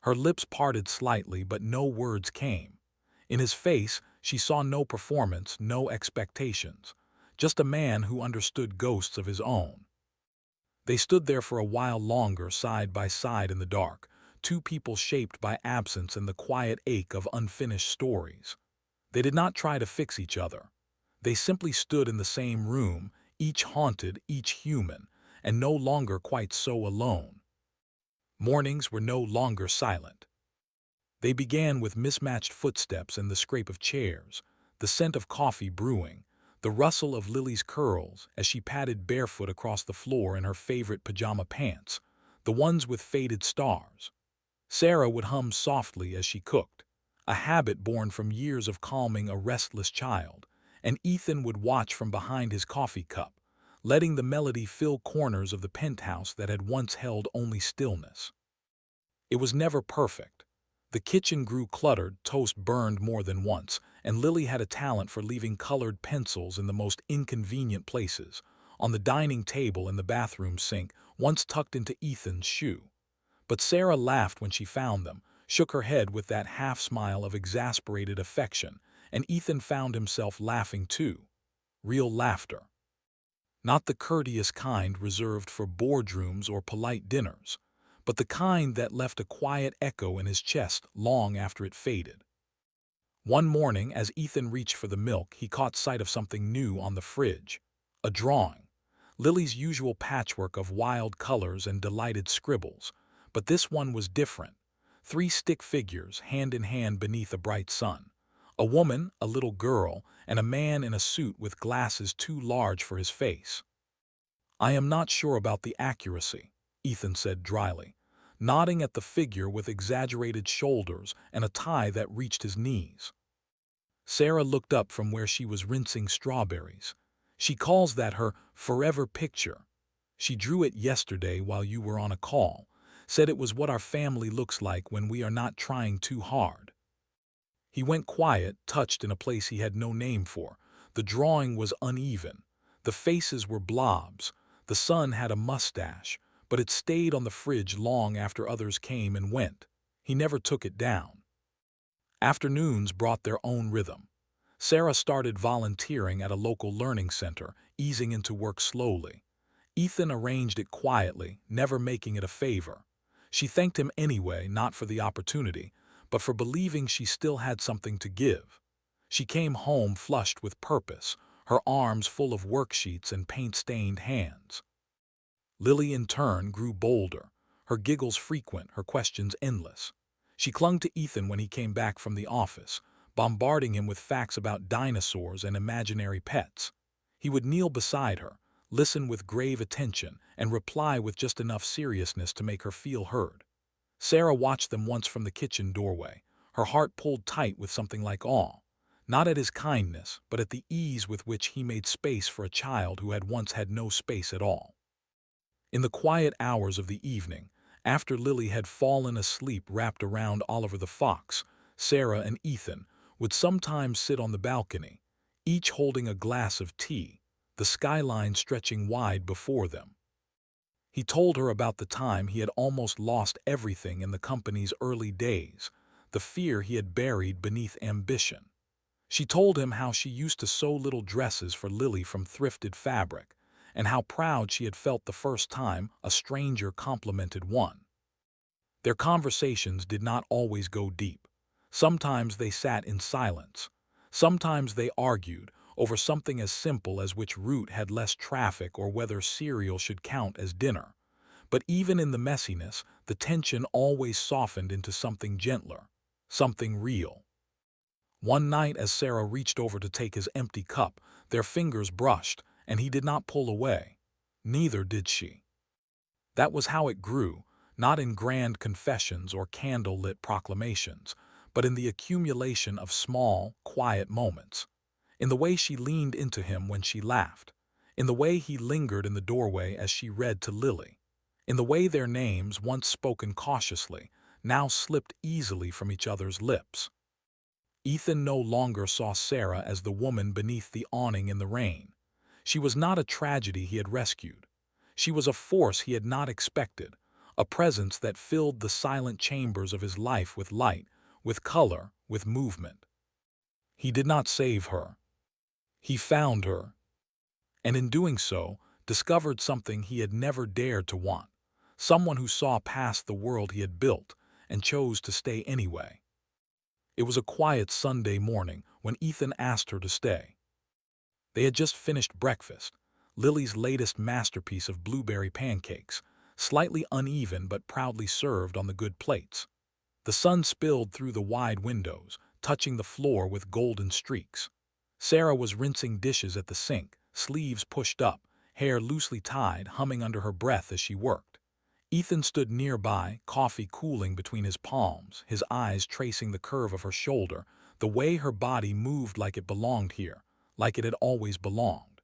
Her lips parted slightly, but no words came. In his face, she saw no performance, no expectations. Just a man who understood ghosts of his own. They stood there for a while longer, side by side in the dark, two people shaped by absence and the quiet ache of unfinished stories. They did not try to fix each other. They simply stood in the same room, each haunted, each human, and no longer quite so alone. Mornings were no longer silent. They began with mismatched footsteps and the scrape of chairs, the scent of coffee brewing, the rustle of Lily's curls as she padded barefoot across the floor in her favorite pajama pants, the ones with faded stars. Sarah would hum softly as she cooked, a habit born from years of calming a restless child, and Ethan would watch from behind his coffee cup, letting the melody fill corners of the penthouse that had once held only stillness. It was never perfect. The kitchen grew cluttered, toast burned more than once, and Lily had a talent for leaving colored pencils in the most inconvenient places, on the dining table and the bathroom sink, once tucked into Ethan's shoe. But Sarah laughed when she found them, shook her head with that half-smile of exasperated affection, and Ethan found himself laughing too. Real laughter. Not the courteous kind reserved for boardrooms or polite dinners, but the kind that left a quiet echo in his chest long after it faded. One morning, as Ethan reached for the milk, he caught sight of something new on the fridge. A drawing. Lily's usual patchwork of wild colors and delighted scribbles, but this one was different. Three stick figures, hand in hand beneath a bright sun. A woman, a little girl, and a man in a suit with glasses too large for his face. "I am not sure about the accuracy," Ethan said dryly, nodding at the figure with exaggerated shoulders and a tie that reached his knees. Sarah looked up from where she was rinsing strawberries. "She calls that her forever picture. She drew it yesterday while you were on a call, said it was what our family looks like when we are not trying too hard." He went quiet, touched in a place he had no name for. The drawing was uneven. The faces were blobs. The son had a mustache, but it stayed on the fridge long after others came and went. He never took it down. Afternoons brought their own rhythm. Sarah started volunteering at a local learning center, easing into work slowly. Ethan arranged it quietly, never making it a favor. She thanked him anyway, not for the opportunity, but for believing she still had something to give. She came home flushed with purpose, her arms full of worksheets and paint-stained hands. Lily, in turn, grew bolder, her giggles frequent, her questions endless. She clung to Ethan when he came back from the office, bombarding him with facts about dinosaurs and imaginary pets. He would kneel beside her, listen with grave attention, and reply with just enough seriousness to make her feel heard. Sarah watched them once from the kitchen doorway, her heart pulled tight with something like awe, not at his kindness, but at the ease with which he made space for a child who had once had no space at all. In the quiet hours of the evening, after Lily had fallen asleep wrapped around Oliver the fox, Sarah and Ethan would sometimes sit on the balcony, each holding a glass of tea, the skyline stretching wide before them. He told her about the time he had almost lost everything in the company's early days, the fear he had buried beneath ambition. She told him how she used to sew little dresses for Lily from thrifted fabric, and how proud she had felt the first time a stranger complimented one. Their conversations did not always go deep. Sometimes they sat in silence. Sometimes they argued over something as simple as which route had less traffic or whether cereal should count as dinner. But even in the messiness, the tension always softened into something gentler, something real. One night as Sarah reached over to take his empty cup, their fingers brushed, and he did not pull away. Neither did she. That was how it grew, not in grand confessions or candle-lit proclamations, but in the accumulation of small, quiet moments. In the way she leaned into him when she laughed. In the way he lingered in the doorway as she read to Lily. In the way their names, once spoken cautiously, now slipped easily from each other's lips. Ethan no longer saw Sarah as the woman beneath the awning in the rain. She was not a tragedy he had rescued. She was a force he had not expected, a presence that filled the silent chambers of his life with light, with color, with movement. He did not save her. He found her, and in doing so, discovered something he had never dared to want, someone who saw past the world he had built and chose to stay anyway. It was a quiet Sunday morning when Ethan asked her to stay. They had just finished breakfast, Lily's latest masterpiece of blueberry pancakes, slightly uneven but proudly served on the good plates. The sun spilled through the wide windows, touching the floor with golden streaks. Sarah was rinsing dishes at the sink, sleeves pushed up, hair loosely tied, humming under her breath as she worked. Ethan stood nearby, coffee cooling between his palms, his eyes tracing the curve of her shoulder, the way her body moved like it belonged here, like it had always belonged.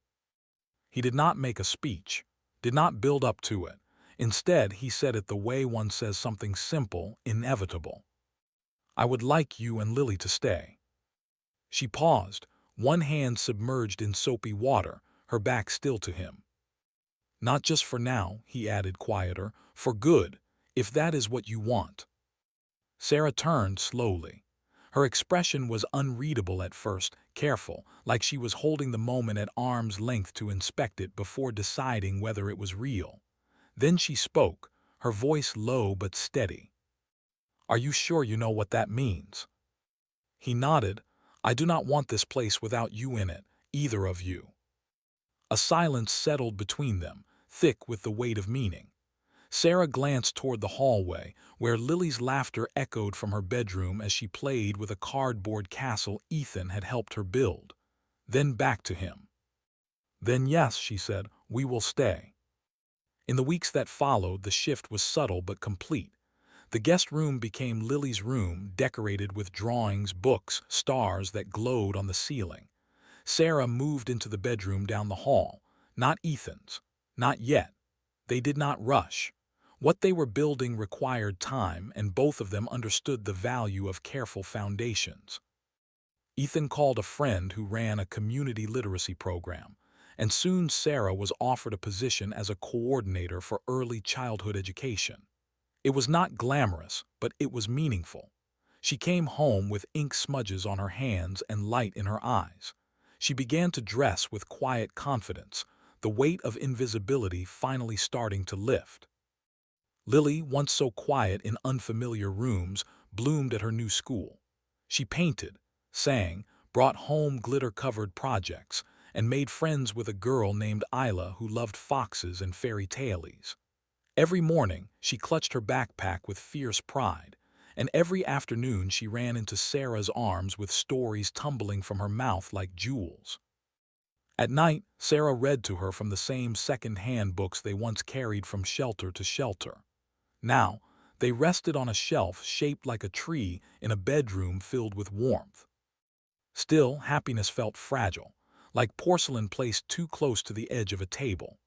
He did not make a speech, did not build up to it. Instead, he said it the way one says something simple, inevitable. "I would like you and Lily to stay." She paused, one hand submerged in soapy water, her back still to him. "Not just for now," he added quieter, "for good, if that is what you want." Sarah turned slowly. Her expression was unreadable at first, careful, like she was holding the moment at arm's length to inspect it before deciding whether it was real. Then she spoke, her voice low but steady. "Are you sure you know what that means?" He nodded. "I do not want this place without you in it, either of you." A silence settled between them, thick with the weight of meaning. Sarah glanced toward the hallway, where Lily's laughter echoed from her bedroom as she played with a cardboard castle Ethan had helped her build. Then back to him. "Then yes," she said, "we will stay." In the weeks that followed, the shift was subtle but complete. The guest room became Lily's room, decorated with drawings, books, stars that glowed on the ceiling. Sarah moved into the bedroom down the hall, not Ethan's, not yet. They did not rush. What they were building required time, and both of them understood the value of careful foundations. Ethan called a friend who ran a community literacy program, and soon Sarah was offered a position as a coordinator for early childhood education. It was not glamorous, but it was meaningful. She came home with ink smudges on her hands and light in her eyes. She began to dress with quiet confidence, the weight of invisibility finally starting to lift. Lily, once so quiet in unfamiliar rooms, bloomed at her new school. She painted, sang, brought home glitter-covered projects, and made friends with a girl named Isla who loved foxes and fairy tales. Every morning, she clutched her backpack with fierce pride, and every afternoon she ran into Sarah's arms with stories tumbling from her mouth like jewels. At night, Sarah read to her from the same second-hand books they once carried from shelter to shelter. Now, they rested on a shelf shaped like a tree in a bedroom filled with warmth. Still, happiness felt fragile, like porcelain placed too close to the edge of a table.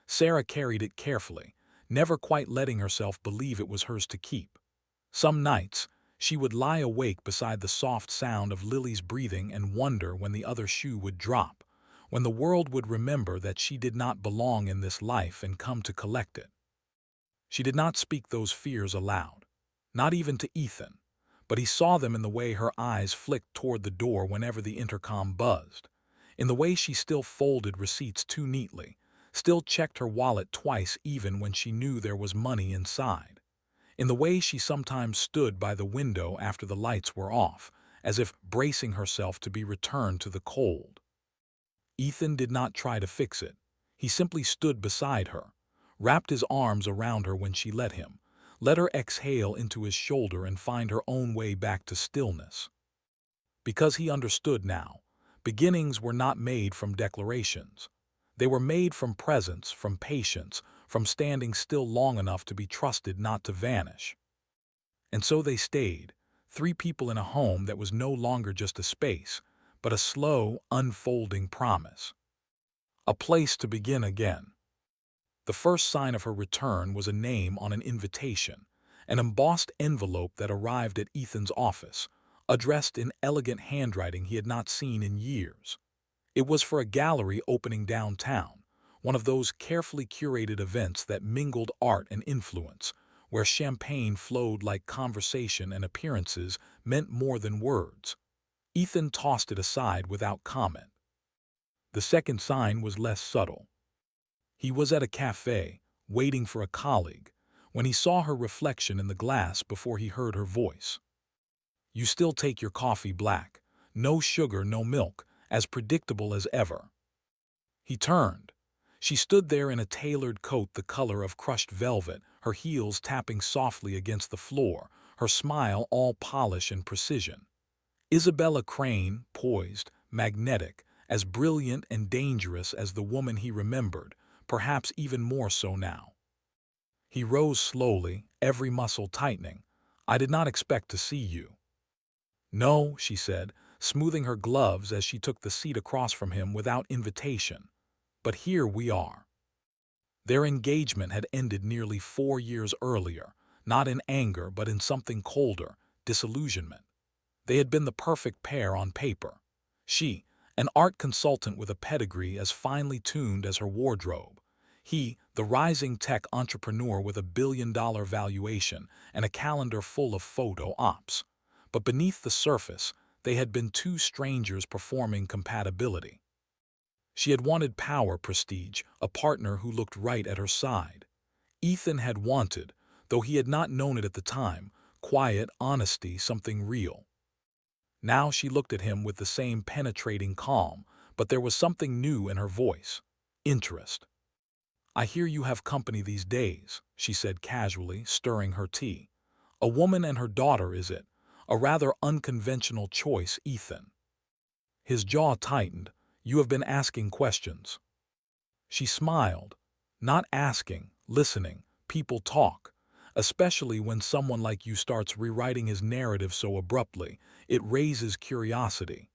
Sarah carried it carefully, never quite letting herself believe it was hers to keep. Some nights, she would lie awake beside the soft sound of Lily's breathing and wonder when the other shoe would drop, when the world would remember that she did not belong in this life and come to collect it. She did not speak those fears aloud, not even to Ethan, but he saw them in the way her eyes flicked toward the door whenever the intercom buzzed, in the way she still folded receipts too neatly, still checked her wallet twice even when she knew there was money inside, in the way she sometimes stood by the window after the lights were off, as if bracing herself to be returned to the cold. Ethan did not try to fix it. He simply stood beside her, wrapped his arms around her when she let him, let her exhale into his shoulder and find her own way back to stillness. Because he understood now, beginnings were not made from declarations. They were made from presence, from patience, from standing still long enough to be trusted not to vanish. And so they stayed, three people in a home that was no longer just a space, but a slow, unfolding promise. A place to begin again. The first sign of her return was a name on an invitation, an embossed envelope that arrived at Ethan's office, addressed in elegant handwriting he had not seen in years. It was for a gallery opening downtown, one of those carefully curated events that mingled art and influence, where champagne flowed like conversation and appearances meant more than words. Ethan tossed it aside without comment. The second sign was less subtle. He was at a cafe, waiting for a colleague, when he saw her reflection in the glass before he heard her voice. "You still take your coffee black. No sugar, no milk, as predictable as ever." He turned. She stood there in a tailored coat the color of crushed velvet, her heels tapping softly against the floor, her smile all polish and precision. Isabella Crane, poised, magnetic, as brilliant and dangerous as the woman he remembered, perhaps even more so now. He rose slowly, every muscle tightening. "I did not expect to see you." "No," she said, smoothing her gloves as she took the seat across from him without invitation. "But here we are." Their engagement had ended nearly 4 years earlier, not in anger but in something colder, disillusionment. They had been the perfect pair on paper. She, an art consultant with a pedigree as finely tuned as her wardrobe. He, the rising tech entrepreneur with a billion-dollar valuation and a calendar full of photo ops. But beneath the surface, they had been two strangers performing compatibility. She had wanted power, prestige, a partner who looked right at her side. Ethan had wanted, though he had not known it at the time, quiet honesty, something real. Now she looked at him with the same penetrating calm, but there was something new in her voice. Interest. "I hear you have company these days," she said casually, stirring her tea. "A woman and her daughter, is it? A rather unconventional choice, Ethan." His jaw tightened. "You have been asking questions." She smiled. "Not asking, listening. People talk. Especially when someone like you starts rewriting his narrative so abruptly, it raises curiosity."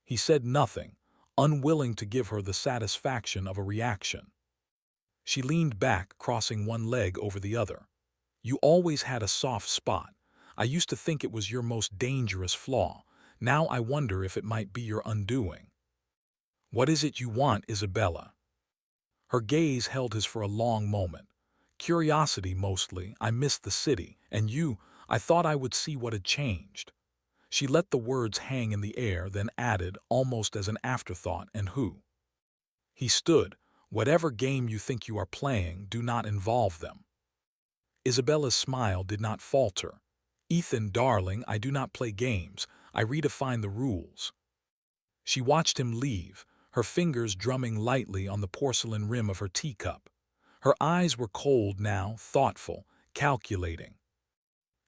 He said nothing, unwilling to give her the satisfaction of a reaction. She leaned back, crossing one leg over the other. "You always had a soft spot. I used to think it was your most dangerous flaw. Now I wonder if it might be your undoing." "What is it you want, Isabella?" Her gaze held his for a long moment. "Curiosity, mostly. I missed the city. And you, I thought I would see what had changed." She let the words hang in the air, then added, almost as an afterthought, "And who?" He stood. "Whatever game you think you are playing, do not involve them." Isabella's smile did not falter. "Ethan, darling, I do not play games. I redefine the rules." She watched him leave, her fingers drumming lightly on the porcelain rim of her teacup. Her eyes were cold now, thoughtful, calculating.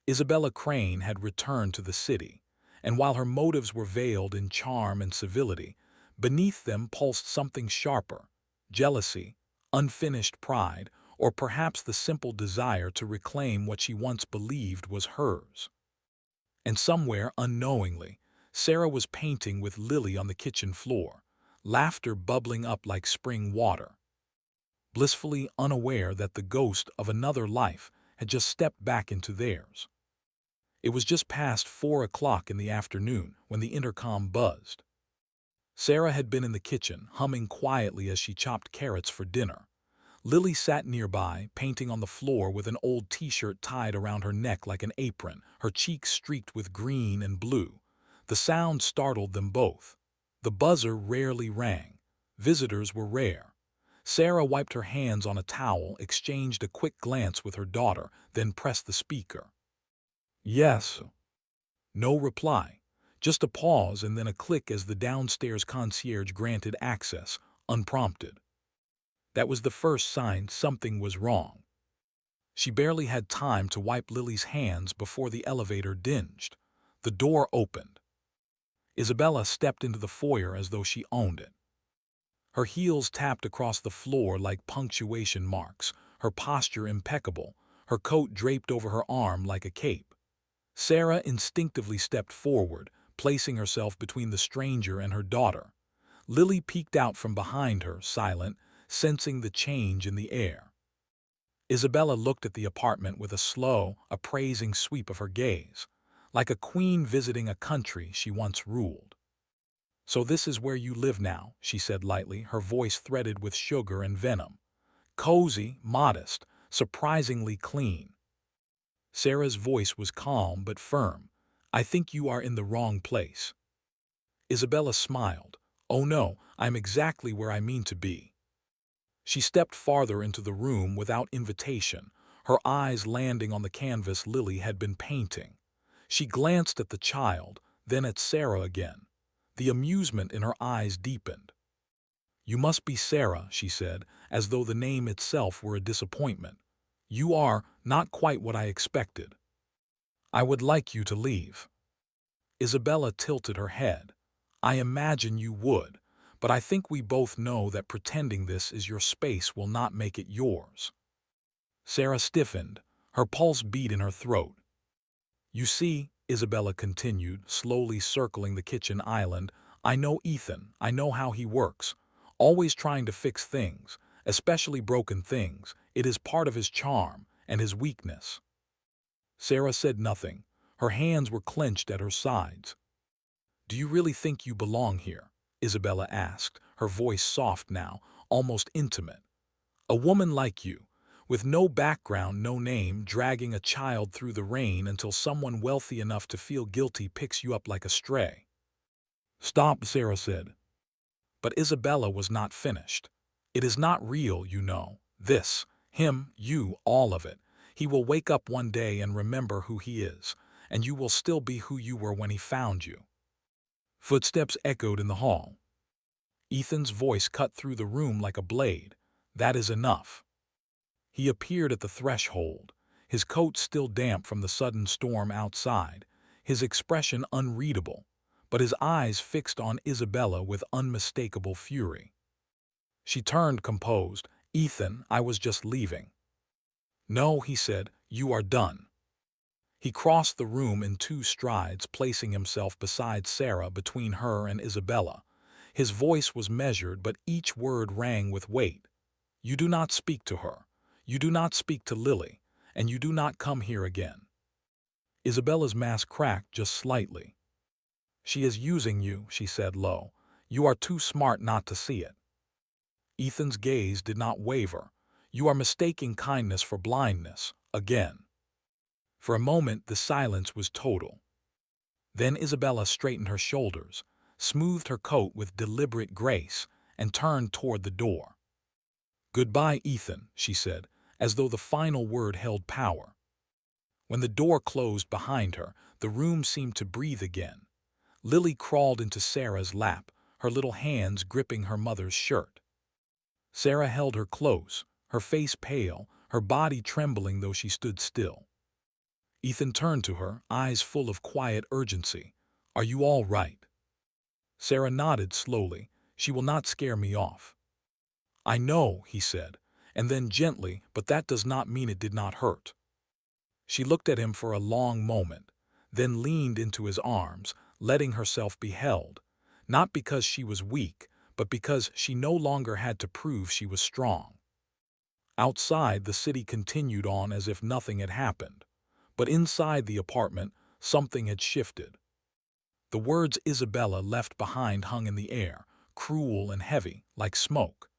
Isabella Crane had returned to the city, and while her motives were veiled in charm and civility, beneath them pulsed something sharper: jealousy, unfinished pride, or perhaps the simple desire to reclaim what she once believed was hers. And somewhere, unknowingly, Sarah was painting with Lily on the kitchen floor, laughter bubbling up like spring water, blissfully unaware that the ghost of another life had just stepped back into theirs. It was just past 4 o'clock in the afternoon when the intercom buzzed. Sarah had been in the kitchen, humming quietly as she chopped carrots for dinner. Lily sat nearby, painting on the floor with an old t-shirt tied around her neck like an apron, her cheeks streaked with green and blue. The sound startled them both. The buzzer rarely rang. Visitors were rare. Sarah wiped her hands on a towel, exchanged a quick glance with her daughter, then pressed the speaker. "Yes." No reply. Just a pause and then a click as the downstairs concierge granted access, unprompted. That was the first sign something was wrong. She barely had time to wipe Lily's hands before the elevator dinged. The door opened. Isabella stepped into the foyer as though she owned it. Her heels tapped across the floor like punctuation marks, her posture impeccable, her coat draped over her arm like a cape. Sarah instinctively stepped forward, placing herself between the stranger and her daughter. Lily peeked out from behind her, silent, sensing the change in the air. Isabella looked at the apartment with a slow, appraising sweep of her gaze, like a queen visiting a country she once ruled. "So this is where you live now," she said lightly, her voice threaded with sugar and venom. "Cozy, modest, surprisingly clean." Sarah's voice was calm but firm. "I think you are in the wrong place." Isabella smiled. "Oh no, I'm exactly where I mean to be." She stepped farther into the room without invitation, her eyes landing on the canvas Lily had been painting. She glanced at the child, then at Sarah again. The amusement in her eyes deepened. "You must be Sarah," she said, as though the name itself were a disappointment. "You are not quite what I expected. I would like you to leave." Isabella tilted her head. "I imagine you would, but I think we both know that pretending this is your space will not make it yours." Sarah stiffened, her pulse beat in her throat. "You see," Isabella continued, slowly circling the kitchen island, "I know Ethan, I know how he works. Always trying to fix things, especially broken things. It is part of his charm and his weakness." Sarah said nothing. Her hands were clenched at her sides. "Do you really think you belong here?" Isabella asked, her voice soft now, almost intimate. "A woman like you, with no background, no name, dragging a child through the rain until someone wealthy enough to feel guilty picks you up like a stray." "Stop," Sarah said. But Isabella was not finished. "It is not real, you know. This, him, you, all of it. He will wake up one day and remember who he is, and you will still be who you were when he found you." Footsteps echoed in the hall. Ethan's voice cut through the room like a blade. "That is enough." He appeared at the threshold, his coat still damp from the sudden storm outside, his expression unreadable, but his eyes fixed on Isabella with unmistakable fury. She turned composed. "Ethan, I was just leaving." "No," he said, "you are done." He crossed the room in 2 strides, placing himself beside Sarah, between her and Isabella. His voice was measured, but each word rang with weight. "You do not speak to her. You do not speak to Lily, and you do not come here again." Isabella's mask cracked just slightly. "She is using you," she said low. "You are too smart not to see it." Ethan's gaze did not waver. "You are mistaking kindness for blindness, again." For a moment the silence was total. Then Isabella straightened her shoulders, smoothed her coat with deliberate grace, and turned toward the door. "Goodbye, Ethan," she said, as though the final word held power. When the door closed behind her, the room seemed to breathe again. Lily crawled into Sarah's lap, her little hands gripping her mother's shirt. Sarah held her close, her face pale, her body trembling though she stood still. Ethan turned to her, eyes full of quiet urgency. "Are you all right?" Sarah nodded slowly. "She will not scare me off." "I know," he said, and then gently, "but that does not mean it did not hurt." She looked at him for a long moment, then leaned into his arms, letting herself be held, not because she was weak, but because she no longer had to prove she was strong. Outside, the city continued on as if nothing had happened. But inside the apartment, something had shifted. The words Isabella left behind hung in the air, cruel and heavy, like smoke.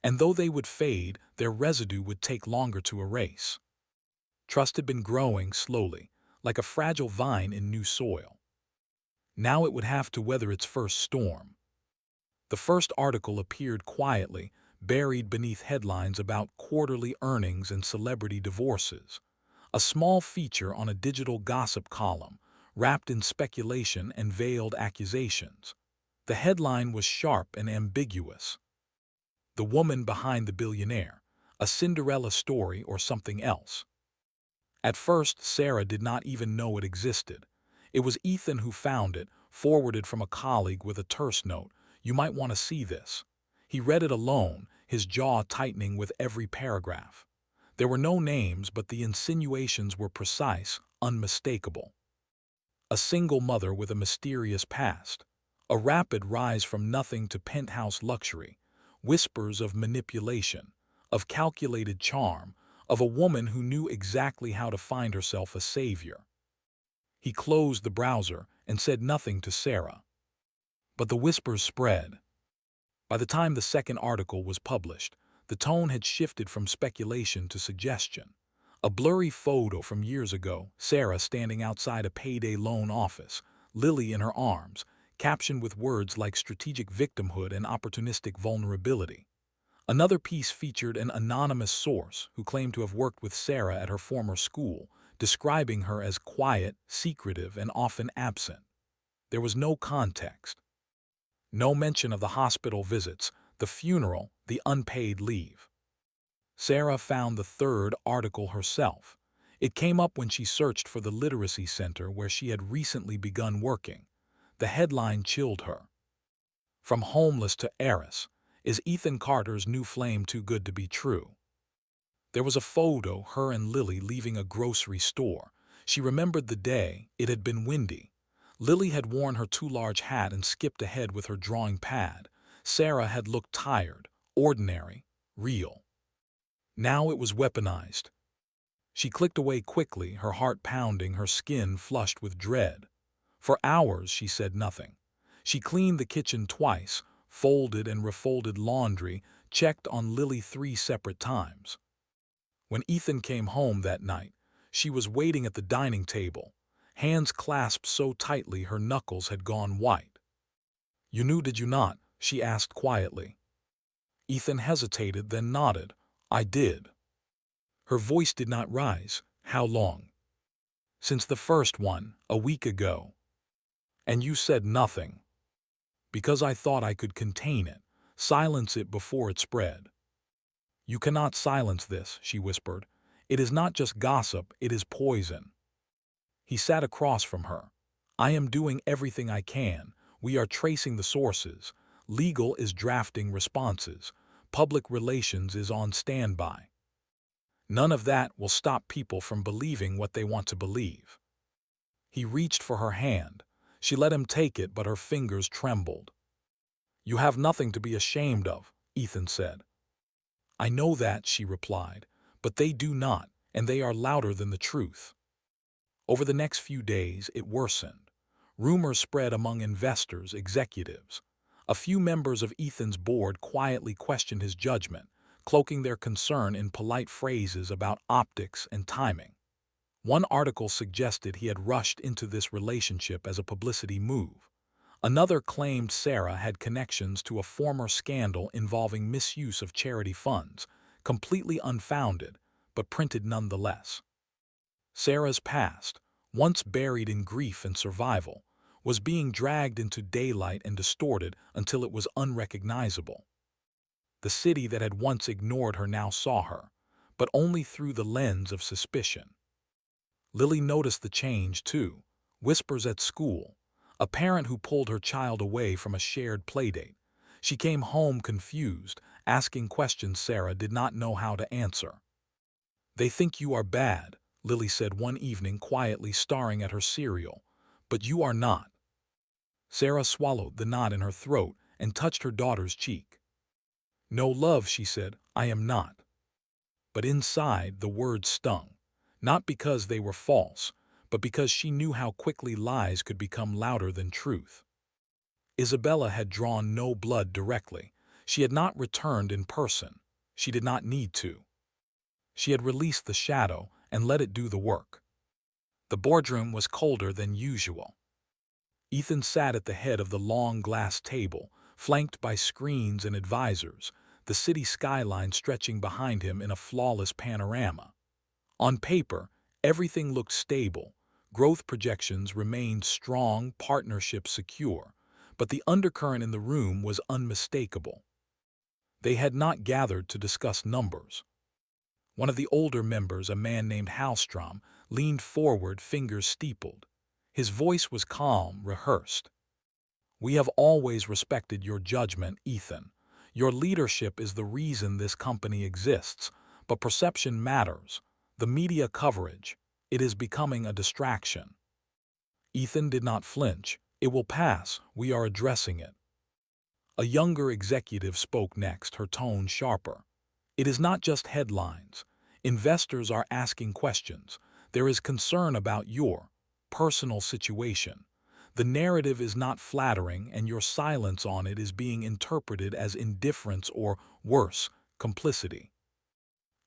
And though they would fade, their residue would take longer to erase. Trust had been growing slowly, like a fragile vine in new soil. Now it would have to weather its first storm. The first article appeared quietly, buried beneath headlines about quarterly earnings and celebrity divorces. A small feature on a digital gossip column, wrapped in speculation and veiled accusations. The headline was sharp and ambiguous. The woman behind the billionaire, a Cinderella story or something else. At first, Sarah did not even know it existed. It was Ethan who found it, forwarded from a colleague with a terse note. "You might want to see this." He read it alone, his jaw tightening with every paragraph. There were no names, but the insinuations were precise, unmistakable. A single mother with a mysterious past. A rapid rise from nothing to penthouse luxury. Whispers of manipulation, of calculated charm, of a woman who knew exactly how to find herself a savior. He closed the browser and said nothing to Sarah. But the whispers spread. By the time the second article was published, the tone had shifted from speculation to suggestion. A blurry photo from years ago, Sarah standing outside a payday loan office, Lily in her arms, captioned with words like strategic victimhood and opportunistic vulnerability. Another piece featured an anonymous source who claimed to have worked with Sarah at her former school, describing her as quiet, secretive, and often absent. There was no context. No mention of the hospital visits, the funeral, the unpaid leave. Sarah found the third article herself. It came up when she searched for the literacy center where she had recently begun working. The headline chilled her. From homeless to heiress, is Ethan Carter's new flame too good to be true? There was a photo, her and Lily leaving a grocery store. She remembered the day. It had been windy. Lily had worn her too large hat and skipped ahead with her drawing pad. Sarah had looked tired, ordinary, real. Now it was weaponized. She clicked away quickly, her heart pounding, her skin flushed with dread. For hours she said nothing. She cleaned the kitchen twice, folded and refolded laundry, checked on Lily 3 separate times. When Ethan came home that night, she was waiting at the dining table, hands clasped so tightly her knuckles had gone white. "You knew, did you not?" she asked quietly. Ethan hesitated, then nodded. "I did." Her voice did not rise. "How long?" "Since the first one, a week ago." "And you said nothing?" "Because I thought I could contain it, silence it before it spread." "You cannot silence this," she whispered. "It is not just gossip, it is poison." He sat across from her. "I am doing everything I can. We are tracing the sources. Legal is drafting responses. Public relations is on standby. None of that will stop people from believing what they want to believe." He reached for her hand. She let him take it, but her fingers trembled. "You have nothing to be ashamed of," Ethan said. "I know that," she replied, "but they do not, and they are louder than the truth." Over the next few days, it worsened. Rumors spread among investors, executives. A few members of Ethan's board quietly questioned his judgment, cloaking their concern in polite phrases about optics and timing. One article suggested he had rushed into this relationship as a publicity move. Another claimed Sarah had connections to a former scandal involving misuse of charity funds, completely unfounded, but printed nonetheless. Sarah's past, once buried in grief and survival, was being dragged into daylight and distorted until it was unrecognizable. The city that had once ignored her now saw her, but only through the lens of suspicion. Lily noticed the change, too. Whispers at school. A parent who pulled her child away from a shared playdate. She came home confused, asking questions Sarah did not know how to answer. "They think you are bad," Lily said one evening, quietly staring at her cereal. "But you are not." Sarah swallowed the knot in her throat and touched her daughter's cheek. "No, love," she said, "I am not." But inside, the words stung. Not because they were false, but because she knew how quickly lies could become louder than truth. Isabella had drawn no blood directly. She had not returned in person. She did not need to. She had released the shadow and let it do the work. The boardroom was colder than usual. Ethan sat at the head of the long glass table, flanked by screens and advisors, the city skyline stretching behind him in a flawless panorama. On paper, everything looked stable. Growth projections remained strong, partnerships secure, but the undercurrent in the room was unmistakable. They had not gathered to discuss numbers. One of the older members, a man named Hallstrom, leaned forward, fingers steepled. His voice was calm, rehearsed. "We have always respected your judgment, Ethan. Your leadership is the reason this company exists, but perception matters. The media coverage, it is becoming a distraction." Ethan did not flinch. "It will pass. We are addressing it." A younger executive spoke next, her tone sharper. "It is not just headlines. Investors are asking questions. There is concern about your personal situation. The narrative is not flattering, and your silence on it is being interpreted as indifference or, worse, complicity."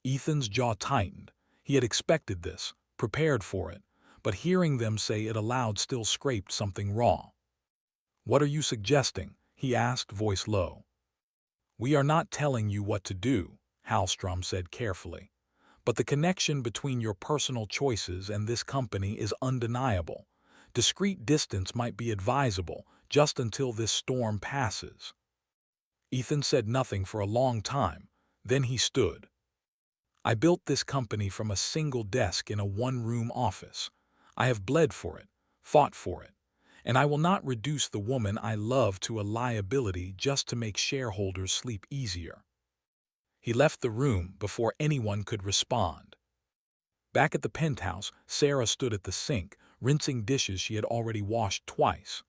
Ethan's jaw tightened. He had expected this, prepared for it, but hearing them say it aloud still scraped something raw. "What are you suggesting?" he asked, voice low. "We are not telling you what to do," Hallstrom said carefully. "But the connection between your personal choices and this company is undeniable. Discreet distance might be advisable, just until this storm passes." Ethan said nothing for a long time. Then he stood. "I built this company from a single desk in a one-room office. I have bled for it, fought for it, and I will not reduce the woman I love to a liability just to make shareholders sleep easier." He left the room before anyone could respond. Back at the penthouse, Sarah stood at the sink, rinsing dishes she had already washed twice.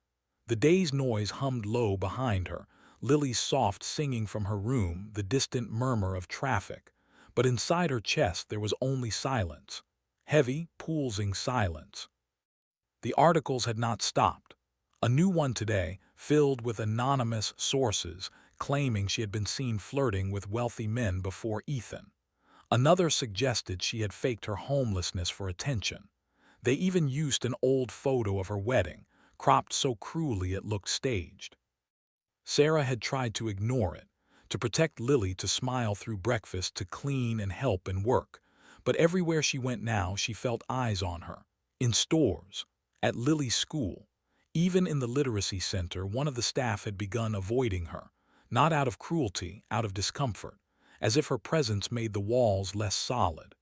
The day's noise hummed low behind her, Lily's soft singing from her room, the distant murmur of traffic. But inside her chest there was only silence. Heavy, pulsing silence. The articles had not stopped. A new one today, filled with anonymous sources, claiming she had been seen flirting with wealthy men before Ethan. Another suggested she had faked her homelessness for attention. They even used an old photo of her wedding, cropped so cruelly it looked staged. Sarah had tried to ignore it, to protect Lily, to smile through breakfast, to clean and help and work. But everywhere she went now, she felt eyes on her. In stores, at Lily's school, even in the literacy center, one of the staff had begun avoiding her, not out of cruelty, out of discomfort, as if her presence made the walls less solid.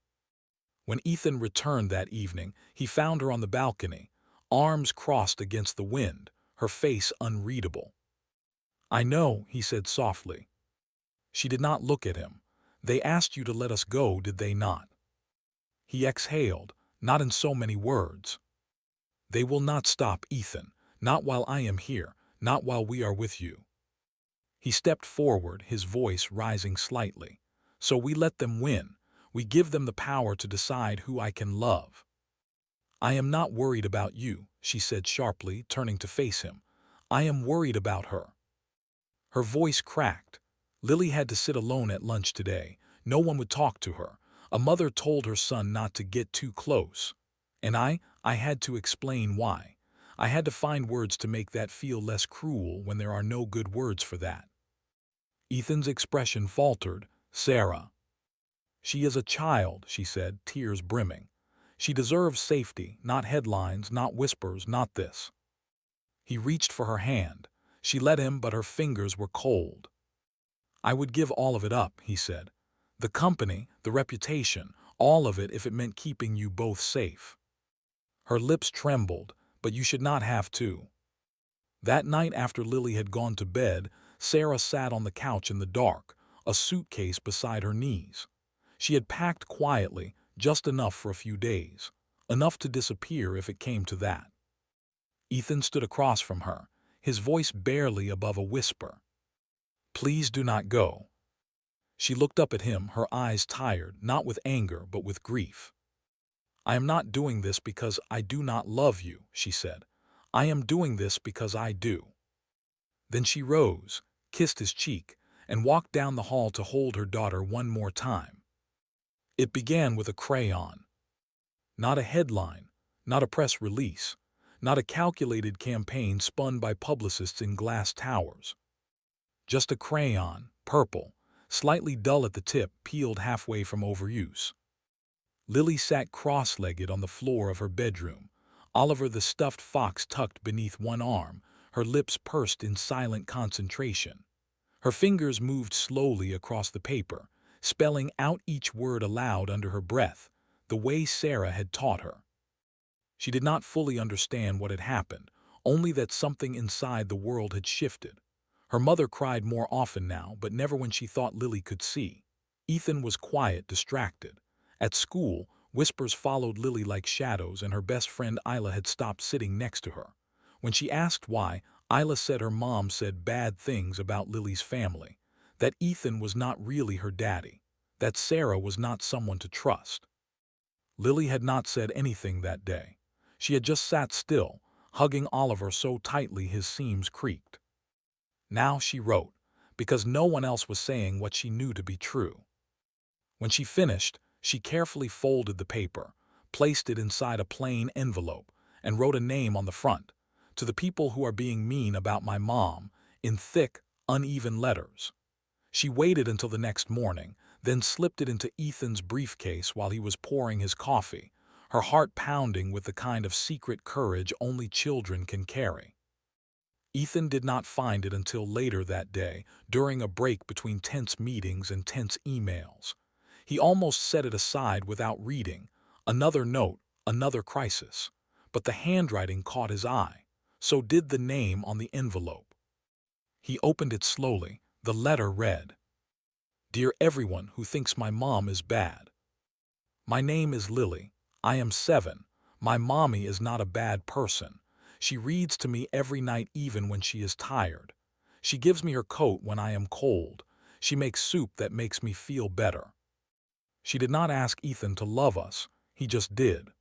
When Ethan returned that evening, he found her on the balcony, arms crossed against the wind, her face unreadable. "I know," he said softly. She did not look at him. "They asked you to let us go, did they not?" He exhaled, not in so many words. "They will not stop, Ethan. Not while I am here, not while we are with you." He stepped forward, his voice rising slightly. "So we let them win. We give them the power to decide who I can love." "I am not worried about you," she said sharply, turning to face him. "I am worried about her." Her voice cracked. Lily had to sit alone at lunch today. No one would talk to her. A mother told her son not to get too close. And I had to explain why. I had to find words to make that feel less cruel when there are no good words for that. Ethan's expression faltered. "Sarah." "She is a child," she said, tears brimming. "She deserves safety, not headlines, not whispers, not this." He reached for her hand. She let him, but her fingers were cold. "I would give all of it up," he said. "The company, the reputation, all of it if it meant keeping you both safe." Her lips trembled, "But you should not have to." That night after Lily had gone to bed, Sarah sat on the couch in the dark, a suitcase beside her knees. She had packed quietly, just enough for a few days, enough to disappear if it came to that. Ethan stood across from her, his voice barely above a whisper. "Please do not go." She looked up at him, her eyes tired, not with anger but with grief. "I am not doing this because I do not love you," she said. "I am doing this because I do." Then she rose, kissed his cheek, and walked down the hall to hold her daughter one more time. It began with a crayon. Not a headline, not a press release, not a calculated campaign spun by publicists in glass towers. Just a crayon, purple, slightly dull at the tip, peeled halfway from overuse. Lily sat cross-legged on the floor of her bedroom, Oliver the stuffed fox tucked beneath one arm, her lips pursed in silent concentration. Her fingers moved slowly across the paper, spelling out each word aloud under her breath, the way Sarah had taught her. She did not fully understand what had happened, only that something inside the world had shifted. Her mother cried more often now, but never when she thought Lily could see. Ethan was quiet, distracted. At school, whispers followed Lily like shadows, and her best friend Isla had stopped sitting next to her. When she asked why, Isla said her mom said bad things about Lily's family, that Ethan was not really her daddy, that Sarah was not someone to trust. Lily had not said anything that day. She had just sat still, hugging Oliver so tightly his seams creaked. Now she wrote, because no one else was saying what she knew to be true. When she finished, she carefully folded the paper, placed it inside a plain envelope, and wrote a name on the front, "To the people who are being mean about my mom," in thick, uneven letters. She waited until the next morning, then slipped it into Ethan's briefcase while he was pouring his coffee, her heart pounding with the kind of secret courage only children can carry. Ethan did not find it until later that day, during a break between tense meetings and tense emails. He almost set it aside without reading. Another note, another crisis. But the handwriting caught his eye. So did the name on the envelope. He opened it slowly. The letter read, "Dear everyone who thinks my mom is bad. My name is Lily. I am 7. My mommy is not a bad person. She reads to me every night even when she is tired. She gives me her coat when I am cold. She makes soup that makes me feel better." She did not ask Ethan to love us. He just did.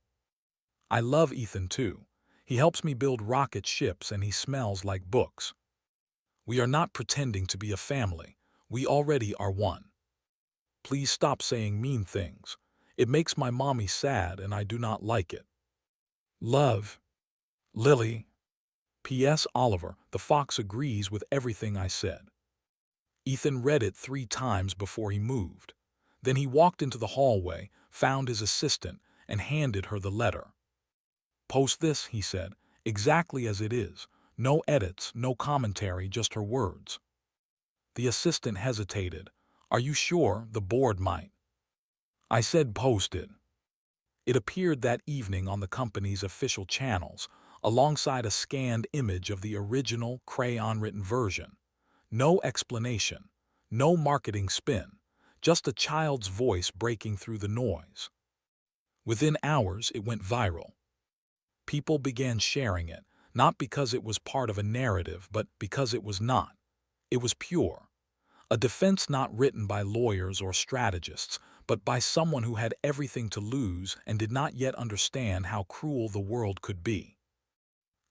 I love Ethan too. He helps me build rocket ships and he smells like books. We are not pretending to be a family. We already are one. Please stop saying mean things. It makes my mommy sad and I do not like it. Love, Lily. P.S. Oliver, the fox agrees with everything I said. Ethan read it 3 times before he moved. Then he walked into the hallway, found his assistant, and handed her the letter. "Post this," he said, "exactly as it is. No edits, no commentary, just her words." The assistant hesitated. "Are you sure? The board might." I said post it. It appeared that evening on the company's official channels, alongside a scanned image of the original crayon-written version. No explanation, no marketing spin, just a child's voice breaking through the noise. Within hours, it went viral. People began sharing it, not because it was part of a narrative, but because it was not. It was pure. A defense not written by lawyers or strategists, but by someone who had everything to lose and did not yet understand how cruel the world could be.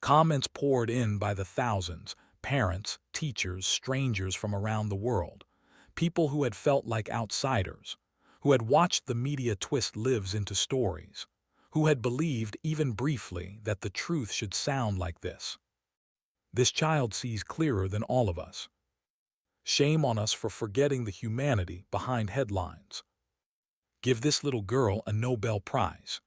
Comments poured in by the thousands, parents, teachers, strangers from around the world, people who had felt like outsiders, who had watched the media twist lives into stories, who had believed, even briefly, that the truth should sound like this. This child sees clearer than all of us. Shame on us for forgetting the humanity behind headlines. Give this little girl a Nobel Prize.